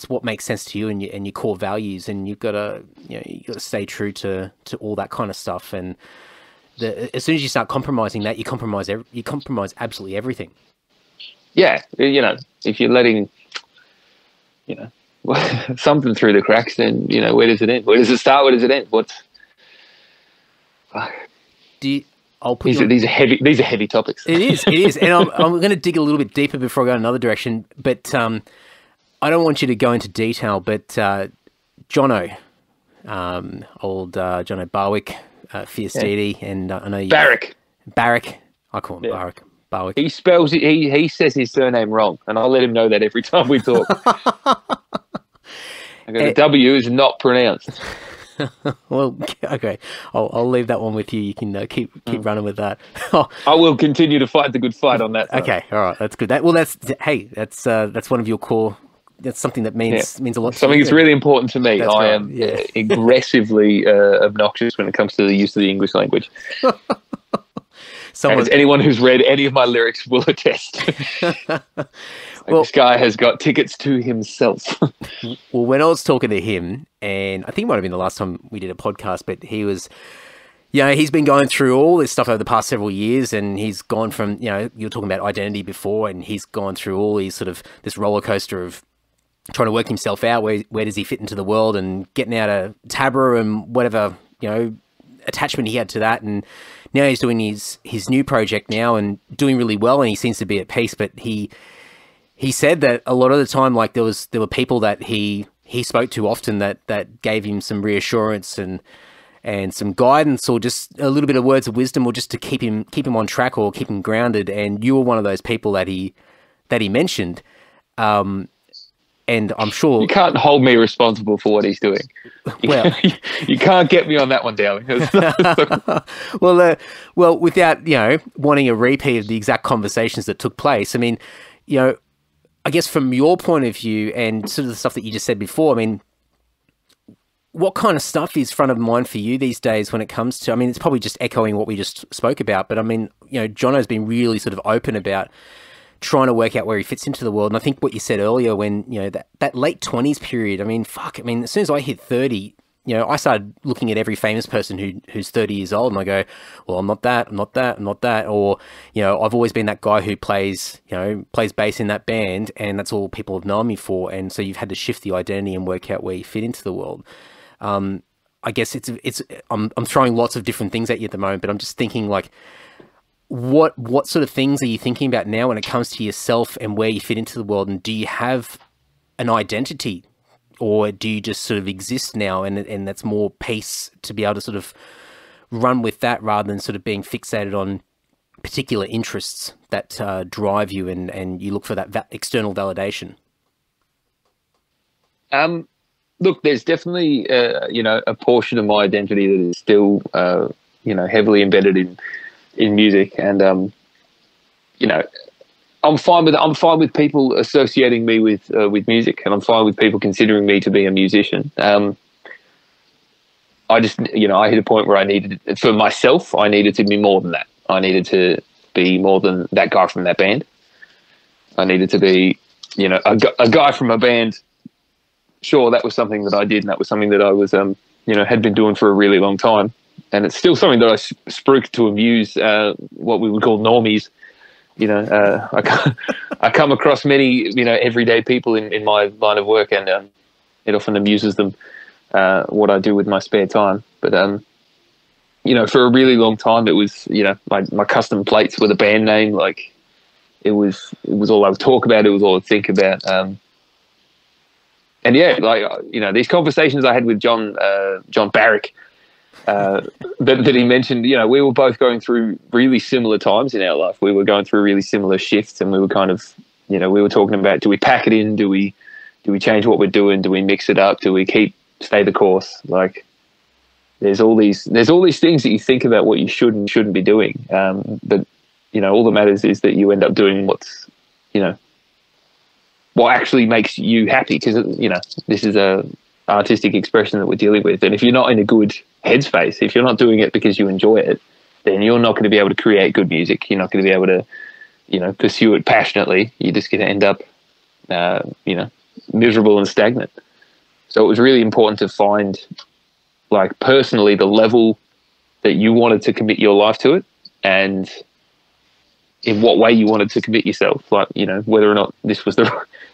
what makes sense to you and your core values, and you've got to stay true to all that kind of stuff. And as soon as you start compromising that, you compromise absolutely everything. Yeah, you know, if you're letting, you know, something through the cracks, then, you know, where does it end? Where does it start? Where does it end? These are heavy topics. It is, and I'm going to dig a little bit deeper before I go in another direction. But I don't want you to go into detail. But Jono, old Jono Barwick, Fierce TD, and I know you... Barrick. I call him Barrick. Barwick. He spells it. He says his surname wrong, and I'll let him know that every time we talk. The W is not pronounced. Well, okay, I'll leave that one with you. You can keep running with that. I will continue to fight the good fight on that. Okay, all right, that's good. That's one of your core. That's something that means a lot. Something that's really important to me. That's I right, am aggressively obnoxious when it comes to the use of the English language. And anyone who's read any of my lyrics will attest. This guy has got tickets to himself. Well, when I was talking to him, and I think it might have been the last time we did a podcast, but he was, he's been going through all this stuff over the past several years, and he's gone from, you were talking about identity before, and he's gone through all these sort of this roller coaster of trying to work himself out. Where does he fit into the world, and getting out of Tabra and whatever, attachment he had to that. And now he's doing his new project now and doing really well, and he seems to be at peace. But he said that a lot of the time, like there were people that he spoke to often that gave him some reassurance and some guidance, or just a little bit of words of wisdom, or just to keep him on track or keep him grounded. And you were one of those people that he mentioned. And I'm sure you can't hold me responsible for what he's doing. Well, you can't get me on that one, Dowling. Well, without wanting a repeat of the exact conversations that took place, I mean, I guess from your point of view and sort of the stuff that you just said before, I mean, what kind of stuff is front of mind for you these days when it comes to? I mean, it's probably just echoing what we just spoke about, but I mean, Jono's been really sort of open about trying to work out where he fits into the world. And I think what you said earlier, when, that late 20s period, I mean, as soon as I hit 30, I started looking at every famous person who's 30 years old, and I go, well, I'm not that, I'm not that, I'm not that. Or, I've always been that guy who plays bass in that band, and that's all people have known me for. And so you've had to shift the identity and work out where you fit into the world. I guess I'm throwing lots of different things at you at the moment, but I'm just thinking, like, what sort of things are you thinking about now when it comes to yourself and where you fit into the world? And do you have an identity, or do you just sort of exist now and that's more peace to be able to sort of run with that, rather than sort of being fixated on particular interests that drive you and you look for that external validation? Look, there's definitely a portion of my identity that is still heavily embedded in music, and I'm fine with people associating me with music, and I'm fine with people considering me to be a musician. I just I hit a point where I needed to be more than that. I needed to be more than that guy from that band. I needed to be a guy from a band. Sure, that was something that I did, and that was something that I was had been doing for a really long time. And it's still something that I spruik to amuse what we would call normies. I come across many, everyday people in my line of work, and it often amuses them what I do with my spare time. But, for a really long time, it was, my custom plates were the band name. Like, it was all I would talk about. It was all I'd think about. And yeah, these conversations I had with John Barrick, that he mentioned, we were both going through really similar times in our life. We were going through really similar shifts, and we were kind of, we were talking about, do we pack it in? Do we change what we're doing? Do we mix it up? Do we stay the course? Like, there's all these things that you think about what you should and shouldn't be doing. But all that matters is that you end up doing what's, what actually makes you happy. Because, this is a artistic expression that we're dealing with. And if you're not in a good headspace, if you're not doing it because you enjoy it, then you're not going to be able to create good music. You're not going to be able to, pursue it passionately. You're just going to end up, miserable and stagnant. So it was really important to find, like, personally, the level that you wanted to commit your life to it, and in what way you wanted to commit yourself. Like, whether or not this was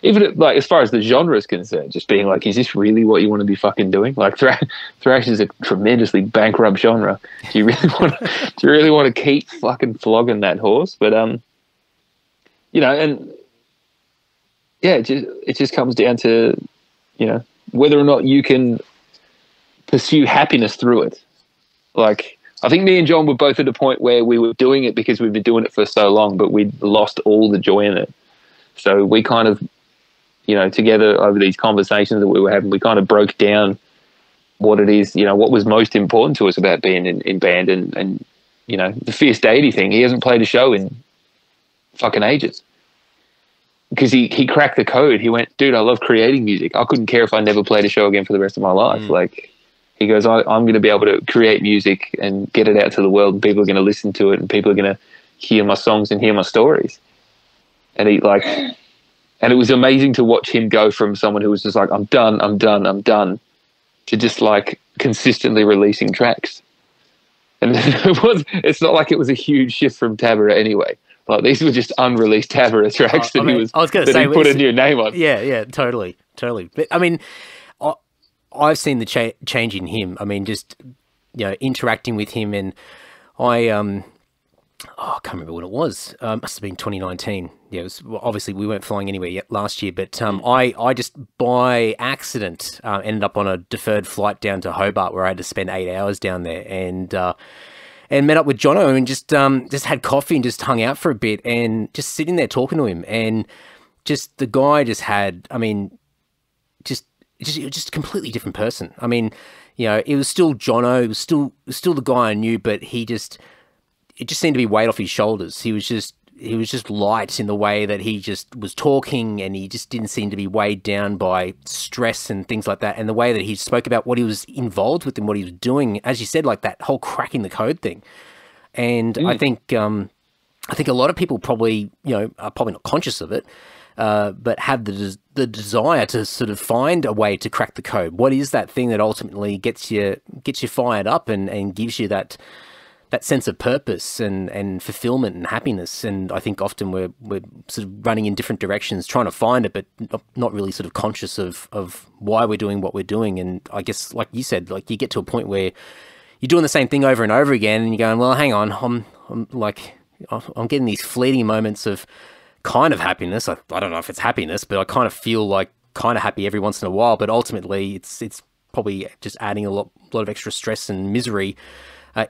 even like, as far as the genre is concerned, just being like, is this really what you want to be fucking doing? Like, thrash is a tremendously bankrupt genre. Do you really want to keep fucking flogging that horse? But and yeah, it just comes down to whether or not you can pursue happiness through it. Like, I think me and John were both at a point where we were doing it because we've been doing it for so long, but we'd lost all the joy in it. So we kind of, together over these conversations that we were having, we kind of broke down what it is, what was most important to us about being in band. And the Fierce Deity thing, he hasn't played a show in fucking ages. Because he cracked the code. He went, dude, I love creating music. I couldn't care if I never played a show again for the rest of my life. Like, he goes, I'm going to be able to create music and get it out to the world, and people are going to listen to it, and people are going to hear my songs and hear my stories. And and it was amazing to watch him go from someone who was just like, I'm done, to just like consistently releasing tracks. And it's not like it was a huge shift from Tabara anyway. Like, these were just unreleased Tabara tracks that he put a new name on. Yeah, totally. But I mean, I've seen the change in him. I mean, just interacting with him, and I can't remember what it was. Must have been 2019. Yeah, it was, obviously we weren't flying anywhere yet last year, but I just by accident ended up on a deferred flight down to Hobart, where I had to spend 8 hours down there, and met up with Jono, and just had coffee and just hung out for a bit, and just sitting there talking to him, and just the guy just had, I mean, just a completely different person. I mean, it was still Jono, it was still the guy I knew, but it just seemed to be weight off his shoulders. He was just light in the way that he just was talking, and he just didn't seem to be weighed down by stress and things like that. And the way that he spoke about what he was involved with and what he was doing, as you said, like that whole cracking the code thing. And I think a lot of people probably, are probably not conscious of it, but have the desire to sort of find a way to crack the code. What is that thing that ultimately gets you fired up and gives you that sense of purpose and fulfillment and happiness? And I think often we're sort of running in different directions, trying to find it, but not really sort of conscious of why we're doing what we're doing. And I guess, like you said, like you get to a point where you're doing the same thing over and over again, and you're going, well, hang on, I'm getting these fleeting moments of kind of happiness. I don't know if it's happiness, but I kind of feel like kind of happy every once in a while. But ultimately, it's probably just adding a lot of extra stress and misery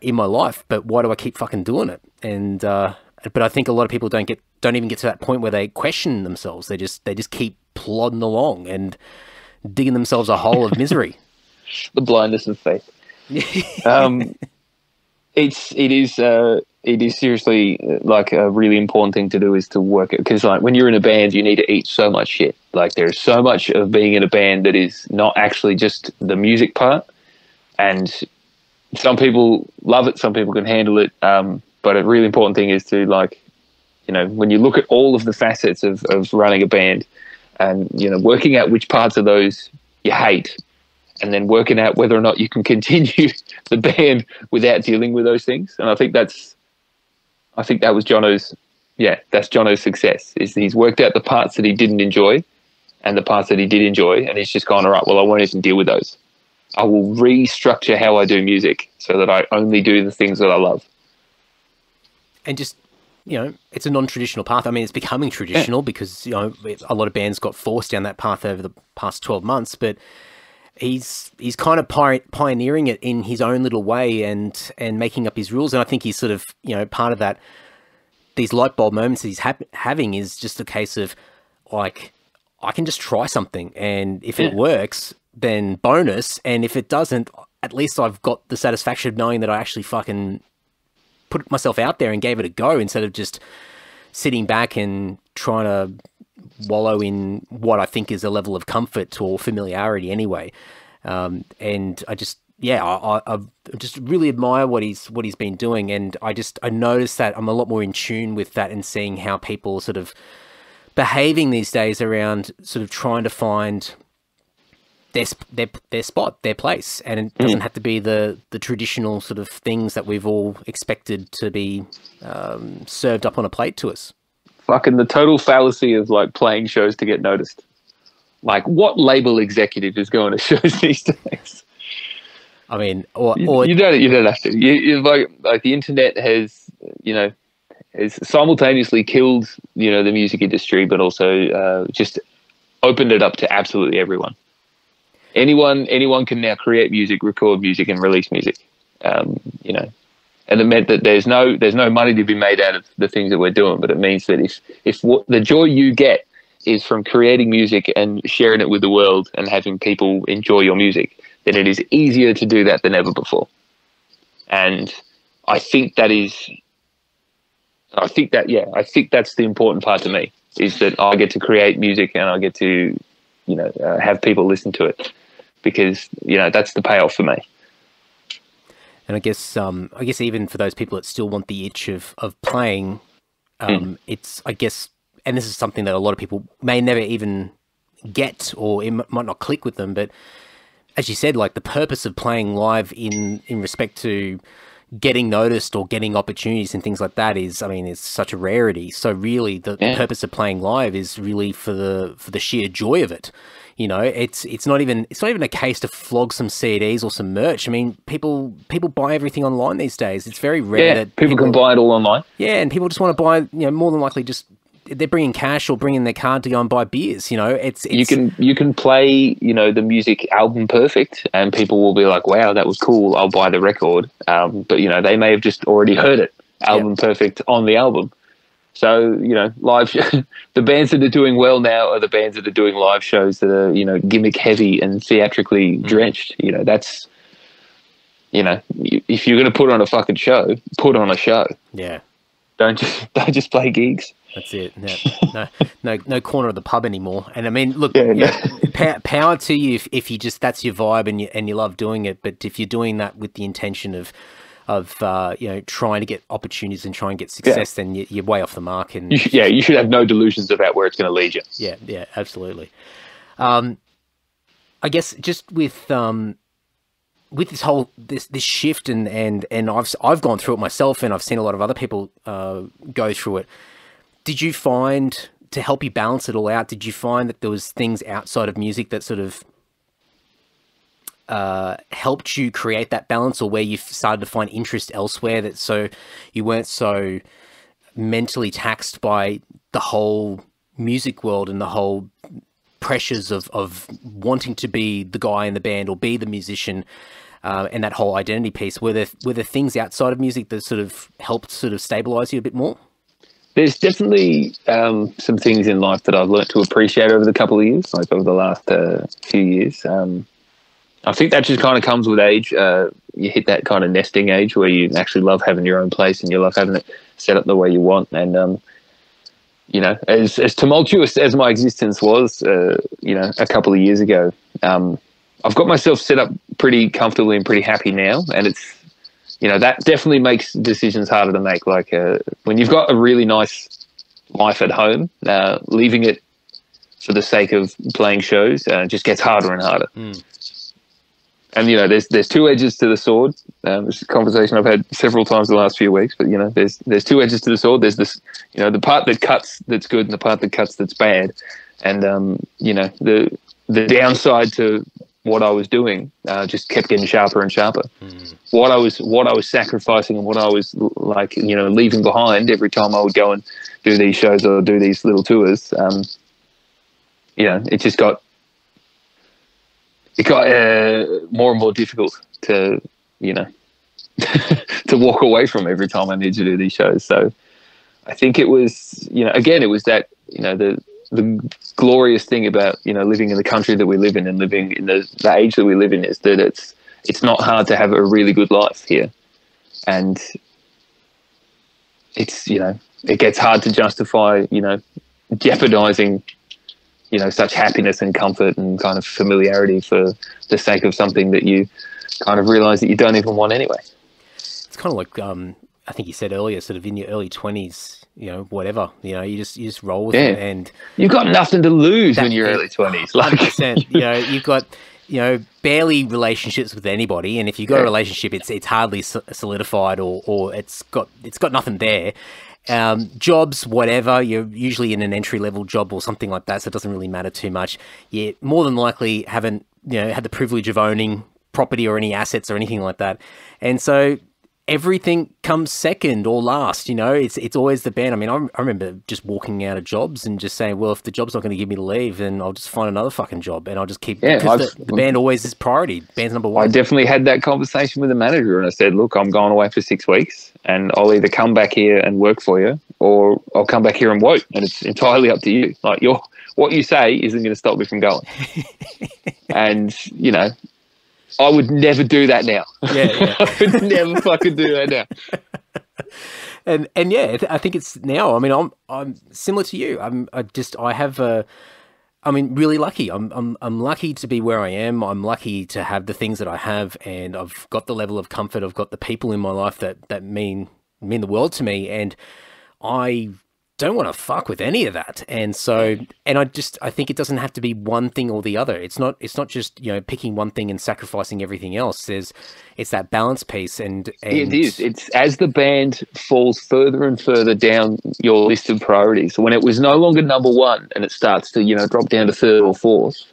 in my life. But why do I keep fucking doing it? And but I think a lot of people don't even get to that point where they question themselves. They just keep plodding along and digging themselves a hole of misery. The blindness of faith. It is seriously like a really important thing to do, is to work it, because like when you're in a band, you need to eat so much shit. Like there's so much of being in a band that is not actually just the music part, and some people love it, some people can handle it, but a really important thing is to, like, when you look at all of the facets of running a band, and working out which parts of those you hate, and then working out whether or not you can continue the band without dealing with those things. And I think that was that's Jono's success, is he's worked out the parts that he didn't enjoy and the parts that he did enjoy, and he's just gone, all right, well, I won't even deal with those. I will restructure how I do music so that I only do the things that I love. And just, it's a non-traditional path. I mean, it's becoming traditional because, a lot of bands got forced down that path over the past 12 months, but he's kind of pioneering it in his own little way and making up his rules. And I think he's sort of, part of that, these light bulb moments that he's having is just a case of, like, I can just try something, and if it works, then bonus. And if it doesn't, at least I've got the satisfaction of knowing that I actually fucking put myself out there and gave it a go, instead of just sitting back and trying to wallow in what I think is a level of comfort or familiarity anyway. And I just, I just really admire what he's been doing. And I noticed that I'm a lot more in tune with that, and seeing how people sort of behaving these days around sort of trying to find their spot, their place. And it doesn't have to be the traditional sort of things that we've all expected to be served up on a plate to us. Fucking the total fallacy of like playing shows to get noticed. Like, what label executive is going to shows these days? I mean, you don't have to. You like the internet has simultaneously killed the music industry, but also just opened it up to absolutely everyone. Anyone can now create music, record music, and release music. And it meant that there's no money to be made out of the things that we're doing, but it means that if what the joy you get is from creating music and sharing it with the world and having people enjoy your music, then it is easier to do that than ever before. And I think that's the important part to me, is that I get to create music and I get to, have people listen to it, because, that's the payoff for me. And I guess even for those people that still want the itch of playing, it's, I guess, and this is something that a lot of people may never even get, or it might not click with them, but as you said, like the purpose of playing live in respect to getting noticed or getting opportunities and things like that is, I mean, it's such a rarity. So really the purpose of playing live is really for the sheer joy of it. It's not even a case to flog some CDs or some merch. I mean, people buy everything online these days. It's very rare that people can buy it all online. Yeah, and people just want to buy, more than likely just they're bringing cash or bringing their card to go and buy beers. It's you can play the music album perfect, and people will be like, wow, that was cool, I'll buy the record. But they may have just already heard it album perfect on the album. So live the bands that are doing well now are the bands that are doing live shows that are gimmick heavy and theatrically drenched. That's if you're going to put on a fucking show, put on a show. Yeah. Don't just play gigs. That's it. Yeah. No corner of the pub anymore. And I mean, look, power to you if you just, that's your vibe and you love doing it. But if you're doing that with the intention of trying to get opportunities and try and get success, then you're way off the mark. And you should have no delusions about where it's going to lead you. Yeah, absolutely. I guess just with this whole this shift and I've gone through it myself, and I've seen a lot of other people go through it. Did you find, to help you balance it all out, did you find that there was things outside of music that sort of helped you create that balance, or where you started to find interest elsewhere, that so you weren't so mentally taxed by the whole music world and the whole pressures of wanting to be the guy in the band or be the musician, and that whole identity piece? Were there things outside of music that sort of helped sort of stabilize you a bit more? There's definitely some things in life that I've learnt to appreciate over the couple of years, like over the last few years. I think that just kind of comes with age. You hit that kind of nesting age where you actually love having your own place and you love having it set up the way you want. And, as tumultuous as my existence was, a couple of years ago, I've got myself set up pretty comfortably and pretty happy now. And it's, that definitely makes decisions harder to make. Like when you've got a really nice life at home, leaving it for the sake of playing shows just gets harder and harder. And there's two edges to the sword. This is a conversation I've had several times the last few weeks. But there's two edges to the sword. There's this, the part that cuts that's good, and the part that cuts that's bad. And the downside to what I was doing just kept getting sharper and sharper. What I was sacrificing and what I was leaving behind every time I would go and do these shows or do these little tours. It just got more and more difficult to to walk away from every time I needed to do these shows. So I think it was again, it was that the glorious thing about living in the country that we live in and living in the age that we live in is that it's not hard to have a really good life here, and it's it gets hard to justify jeopardizing such happiness and comfort and kind of familiarity for the sake of something that you kind of realize that you don't even want anyway. It's kind of like I think you said earlier, sort of in your early 20s, whatever, you just roll with it, and you've got nothing to lose when you're early 20s. Like 100%, you've got barely relationships with anybody, and if you've got a relationship, it's hardly solidified, or it's got nothing there. Jobs, whatever, you're usually in an entry-level job or something like that, so it doesn't really matter too much. You more than likely haven't had the privilege of owning property or any assets or anything like that, and so everything comes second or last. It's always the band. I mean, I remember just walking out of jobs and just saying, well, if the job's not going to give me the leave, then I'll just find another fucking job, and I'll just keep. Yeah, because the band always is priority. Band's number one. I definitely had that conversation with the manager, and I said, look, I'm going away for 6 weeks, and I'll either come back here and work for you, or I'll come back here and won't, and it's entirely up to you. Like what you say isn't going to stop me from going. And I would never do that now. Yeah. I would never fucking do that now. And yeah, I think it's now. I mean, I'm similar to you. I'm really lucky. I'm lucky to be where I am. I'm lucky to have the things that I have, and I've got the level of comfort. I've got the people in my life that mean the world to me, and I don't want to fuck with any of that. And so, and I think it doesn't have to be one thing or the other. It's not just, picking one thing and sacrificing everything else. It's that balance piece. And it is. It's as the band falls further and further down your list of priorities. So when it was no longer number one and it starts to, drop down to third or fourth,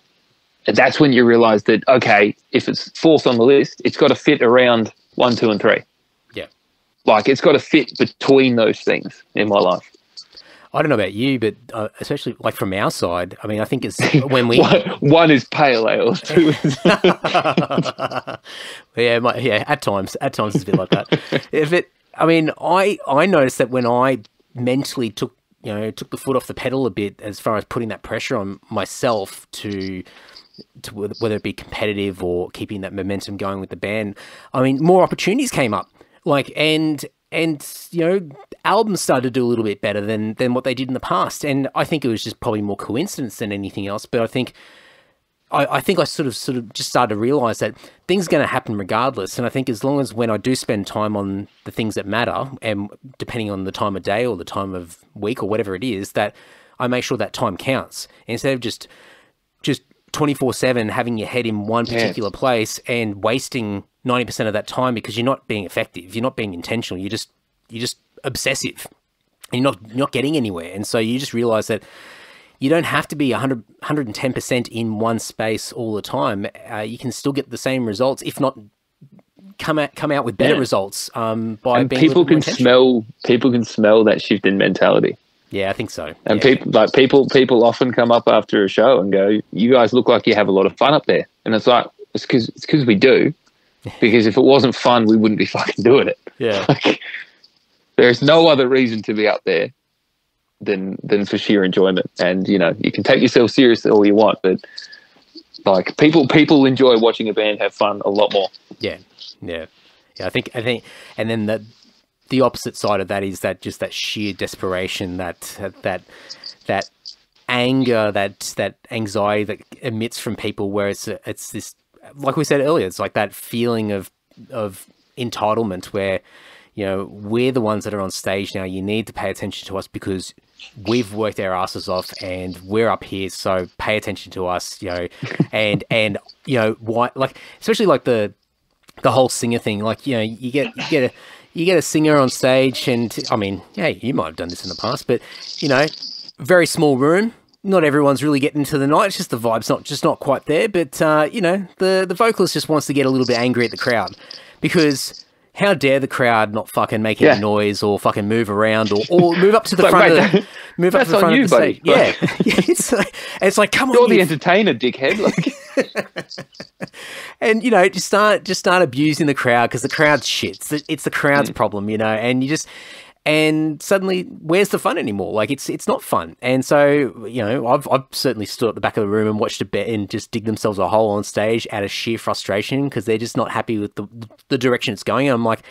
and that's when you realize that, okay, if it's fourth on the list, it's got to fit around 1, 2, and 3. Yeah. Like it's got to fit between those things in my life. I don't know about you, but especially like from our side, I mean, I think it's when we one is pale ale, two is at times it's a bit like that. I noticed that when I mentally took the foot off the pedal a bit as far as putting that pressure on myself to whether it be competitive or keeping that momentum going with the band, I mean, more opportunities came up, and albums started to do a little bit better than what they did in the past. And I think it was just probably more coincidence than anything else. But I think I sort of just started to realize that things are going to happen regardless. And I think as long as when I do spend time on the things that matter, and depending on the time of day or the time of week or whatever it is, that I make sure that time counts. Instead of just 24/7 having your head in one particular place and wasting 90% of that time because you're not being effective, you're not being intentional, you're just obsessive. You're not getting anywhere. And so you just realize that you don't have to be 110% in one space all the time. You can still get the same results, if not come out with better results by and being people can smell that shift in mentality. Yeah, I think so. And people often come up after a show and go, "You guys look like you have a lot of fun up there." And it's like, it's because we do. Because if it wasn't fun, we wouldn't be fucking doing it. Yeah. There's no other reason to be up there than for sheer enjoyment. And you can take yourself seriously all you want, but like people enjoy watching a band have fun a lot more. Yeah. I think, and then the opposite side of that is that sheer desperation, that anger, that anxiety that emits from people, where it's this, like we said earlier, it's like that feeling of entitlement where, we're the ones that are on stage now. You need to pay attention to us because we've worked our asses off and we're up here. So pay attention to us, and why, like, especially like the whole singer thing, like, you get a singer on stage, and I mean, hey, you might have done this in the past, but very small room. Not everyone's really getting to the night. It's just the vibe's not quite there. But the vocalist just wants to get a little bit angry at the crowd, because how dare the crowd not fucking make any noise or fucking move around or move up to the front of the stage. Yeah, it's like, come on, you're the entertainer, dickhead. And just start abusing the crowd because the crowd's shit. It's the crowd's problem, and suddenly, where's the fun anymore? Like, it's not fun. And so, I've certainly stood at the back of the room and watched a band just dig themselves a hole on stage out of sheer frustration because they're just not happy with the direction it's going. And I'm like,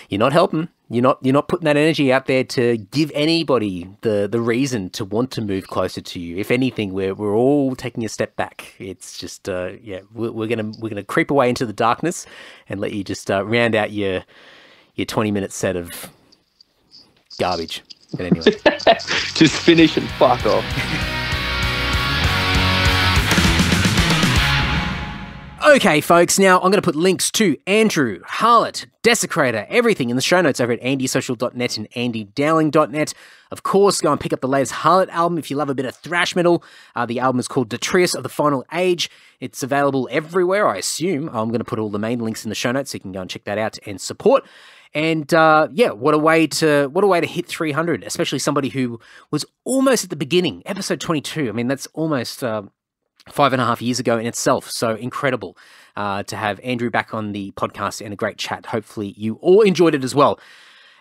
you're not helping. You're not putting that energy out there to give anybody the reason to want to move closer to you. If anything, we're all taking a step back. It's just we're gonna creep away into the darkness and let you just round out your 20-minute set of garbage. But anyway, just finish and fuck off. Okay, folks, now I'm going to put links to Andrew, Harlott, Desecrator, everything in the show notes over at andysocial.net and andydowling.net. Of course, go and pick up the latest Harlott album if you love a bit of thrash metal. The album is called Detritus of the Final Age. It's available everywhere, I assume. I'm going to put all the main links in the show notes so you can go and check that out and support. And yeah, what a way to hit 300, especially somebody who was almost at the beginning, episode 22. I mean, that's almost 5.5 years ago in itself. So incredible to have Andrew back on the podcast and a great chat. Hopefully you all enjoyed it as well.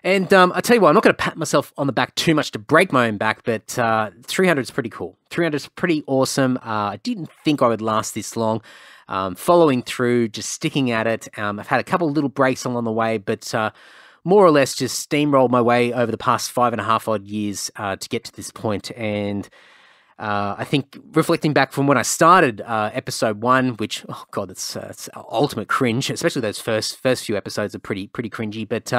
And I tell you what, I'm not going to pat myself on the back too much to break my own back, but 300 is pretty cool. 300 is pretty awesome. I didn't think I would last this long. Following through, just sticking at it. I've had a couple of little breaks along the way, but more or less just steamrolled my way over the past 5.5 odd years to get to this point. And I think reflecting back from when I started episode 1, which, oh God, it's ultimate cringe, especially those first few episodes are pretty cringy, but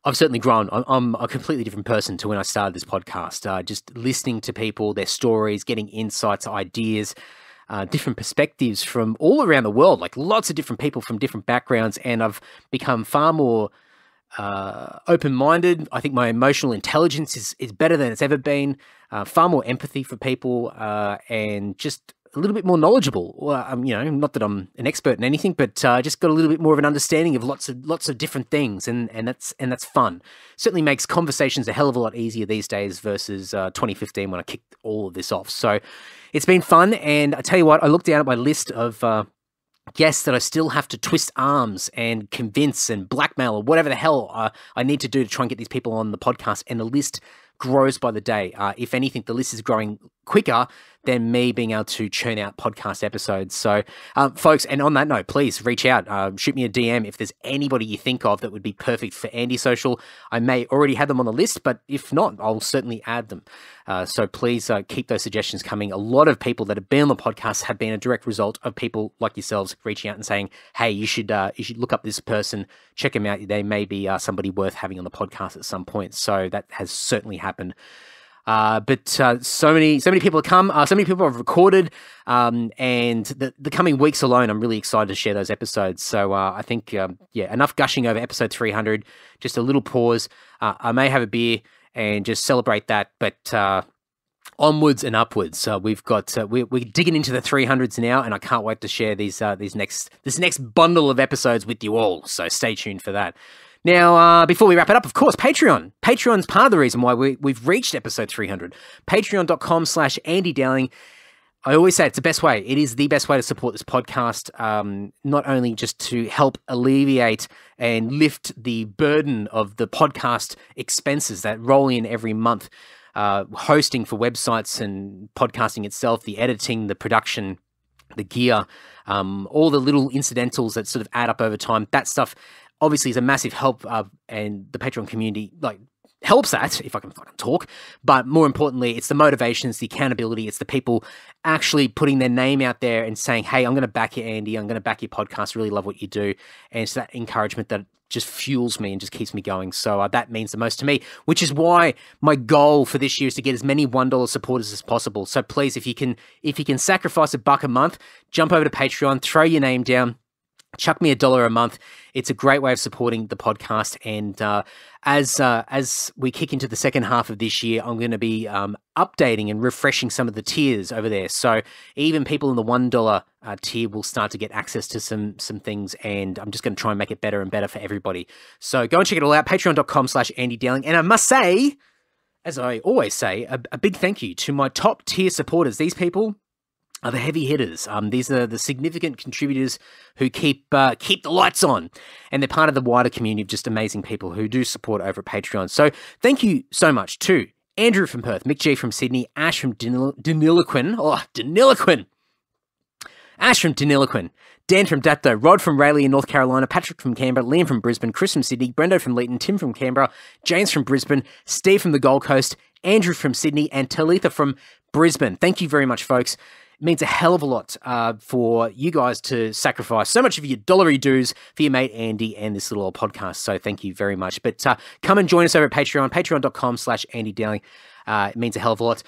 I've certainly grown. I'm a completely different person to when I started this podcast. Just listening to people, their stories, getting insights, ideas, different perspectives from all around the world, like lots of different people from different backgrounds, and I've become far more open-minded. I think my emotional intelligence is better than it's ever been, far more empathy for people, and just a little bit more knowledgeable. Well, you know, not that I'm an expert in anything, but just got a little bit more of an understanding of lots of different things, and that's fun. Certainly makes conversations a hell of a lot easier these days versus 2015 when I kicked all of this off. So it's been fun, and I tell you what, I looked down at my list of guests that I still have to twist arms and convince and blackmail or whatever the hell I need to do to try and get these people on the podcast, and the list grows by the day. If anything, the list is growing quicker than me being able to churn out podcast episodes. So, folks, and on that note, please reach out. Shoot me a DM if there's anybody you think of that would be perfect for Andy Social. I may already have them on the list, but if not, I'll certainly add them. So please keep those suggestions coming. A lot of people that have been on the podcast have been a direct result of people like yourselves reaching out and saying, hey, you should look up this person, check them out. They may be somebody worth having on the podcast at some point. So that has certainly happened. But so many people have come, so many people have recorded, and the coming weeks alone, I'm really excited to share those episodes. So I think, yeah, enough gushing over episode 300, just a little pause. I may have a beer and just celebrate that, but onwards and upwards. We've got we're digging into the 300s now, and I can't wait to share this next bundle of episodes with you all. So stay tuned for that. Now, before we wrap it up, of course, Patreon. Patreon's part of the reason why we've reached episode 300. Patreon.com/Andy Dowling. I always say it's the best way. It is the best way to support this podcast, not only just to help alleviate and lift the burden of the podcast expenses that roll in every month, hosting for websites and podcasting itself, the editing, the production, the gear, all the little incidentals that sort of add up over time. That stuff obviously is a massive help, and the Patreon community helps that, if I can fucking talk. But more importantly, it's the motivations, the accountability. It's the people actually putting their name out there and saying, hey, I'm going to back you, Andy. I'm going to back your podcast. Really love what you do. And it's that encouragement that just fuels me and just keeps me going. So that means the most to me, which is why my goal for this year is to get as many $1 supporters as possible. So please, if you can sacrifice $1 a month, jump over to Patreon, throw your name down, chuck me $1 a month. It's a great way of supporting the podcast. And as we kick into the second half of this year, I'm going to be updating and refreshing some of the tiers over there. So even people in the $1 tier will start to get access to some things, and I'm just going to try and make it better and better for everybody. So go and check it all out, patreon.com/Andy Dowling. And I must say, as I always say, a big thank you to my top tier supporters. These people are the heavy hitters. These are the significant contributors who keep the lights on, and they're part of the wider community of just amazing people who do support over at Patreon. So thank you so much to Andrew from Perth, Mick G from Sydney, Ash from Deniliquin, Ash from Deniliquin, Dan from Dapto, Rod from Rayleigh in North Carolina, Patrick from Canberra, Liam from Brisbane, Chris from Sydney, Brendo from Leeton, Tim from Canberra, James from Brisbane, Steve from the Gold Coast, Andrew from Sydney, and Talitha from Brisbane. Thank you very much, folks. means a hell of a lot for you guys to sacrifice so much of your dollary dues for your mate Andy and this little old podcast. So thank you very much. But come and join us over at Patreon, patreon.com/Andy Dowling. It means a hell of a lot.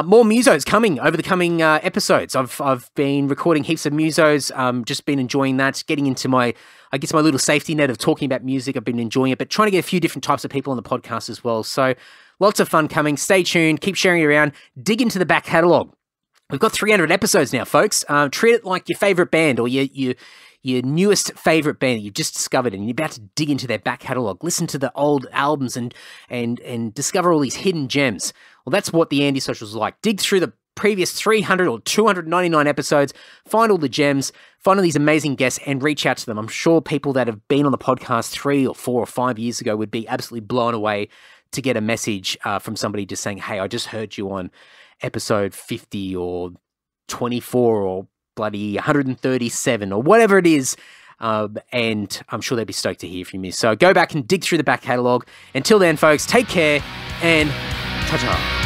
More musos coming over the coming episodes. I've been recording heaps of musos. Just been enjoying that. Getting into my little safety net of talking about music. I've been enjoying it, but trying to get a few different types of people on the podcast as well. So lots of fun coming. Stay tuned. Keep sharing it around. Dig into the back catalogue. We've got 300 episodes now, folks. Treat it like your favorite band or your newest favorite band that you've just discovered, and you're about to dig into their back catalogue. Listen to the old albums and discover all these hidden gems. Well, that's what the Andy Socials is like. Dig through the previous 300 or 299 episodes, find all the gems, find all these amazing guests, and reach out to them. I'm sure people that have been on the podcast 3 or 4 or 5 years ago would be absolutely blown away to get a message from somebody just saying, hey, I just heard you on episode 50 or 24 or bloody 137 or whatever it is, and I'm sure they'd be stoked to hear from you. So go back and dig through the back catalogue. Until then, folks, take care and ta-ta.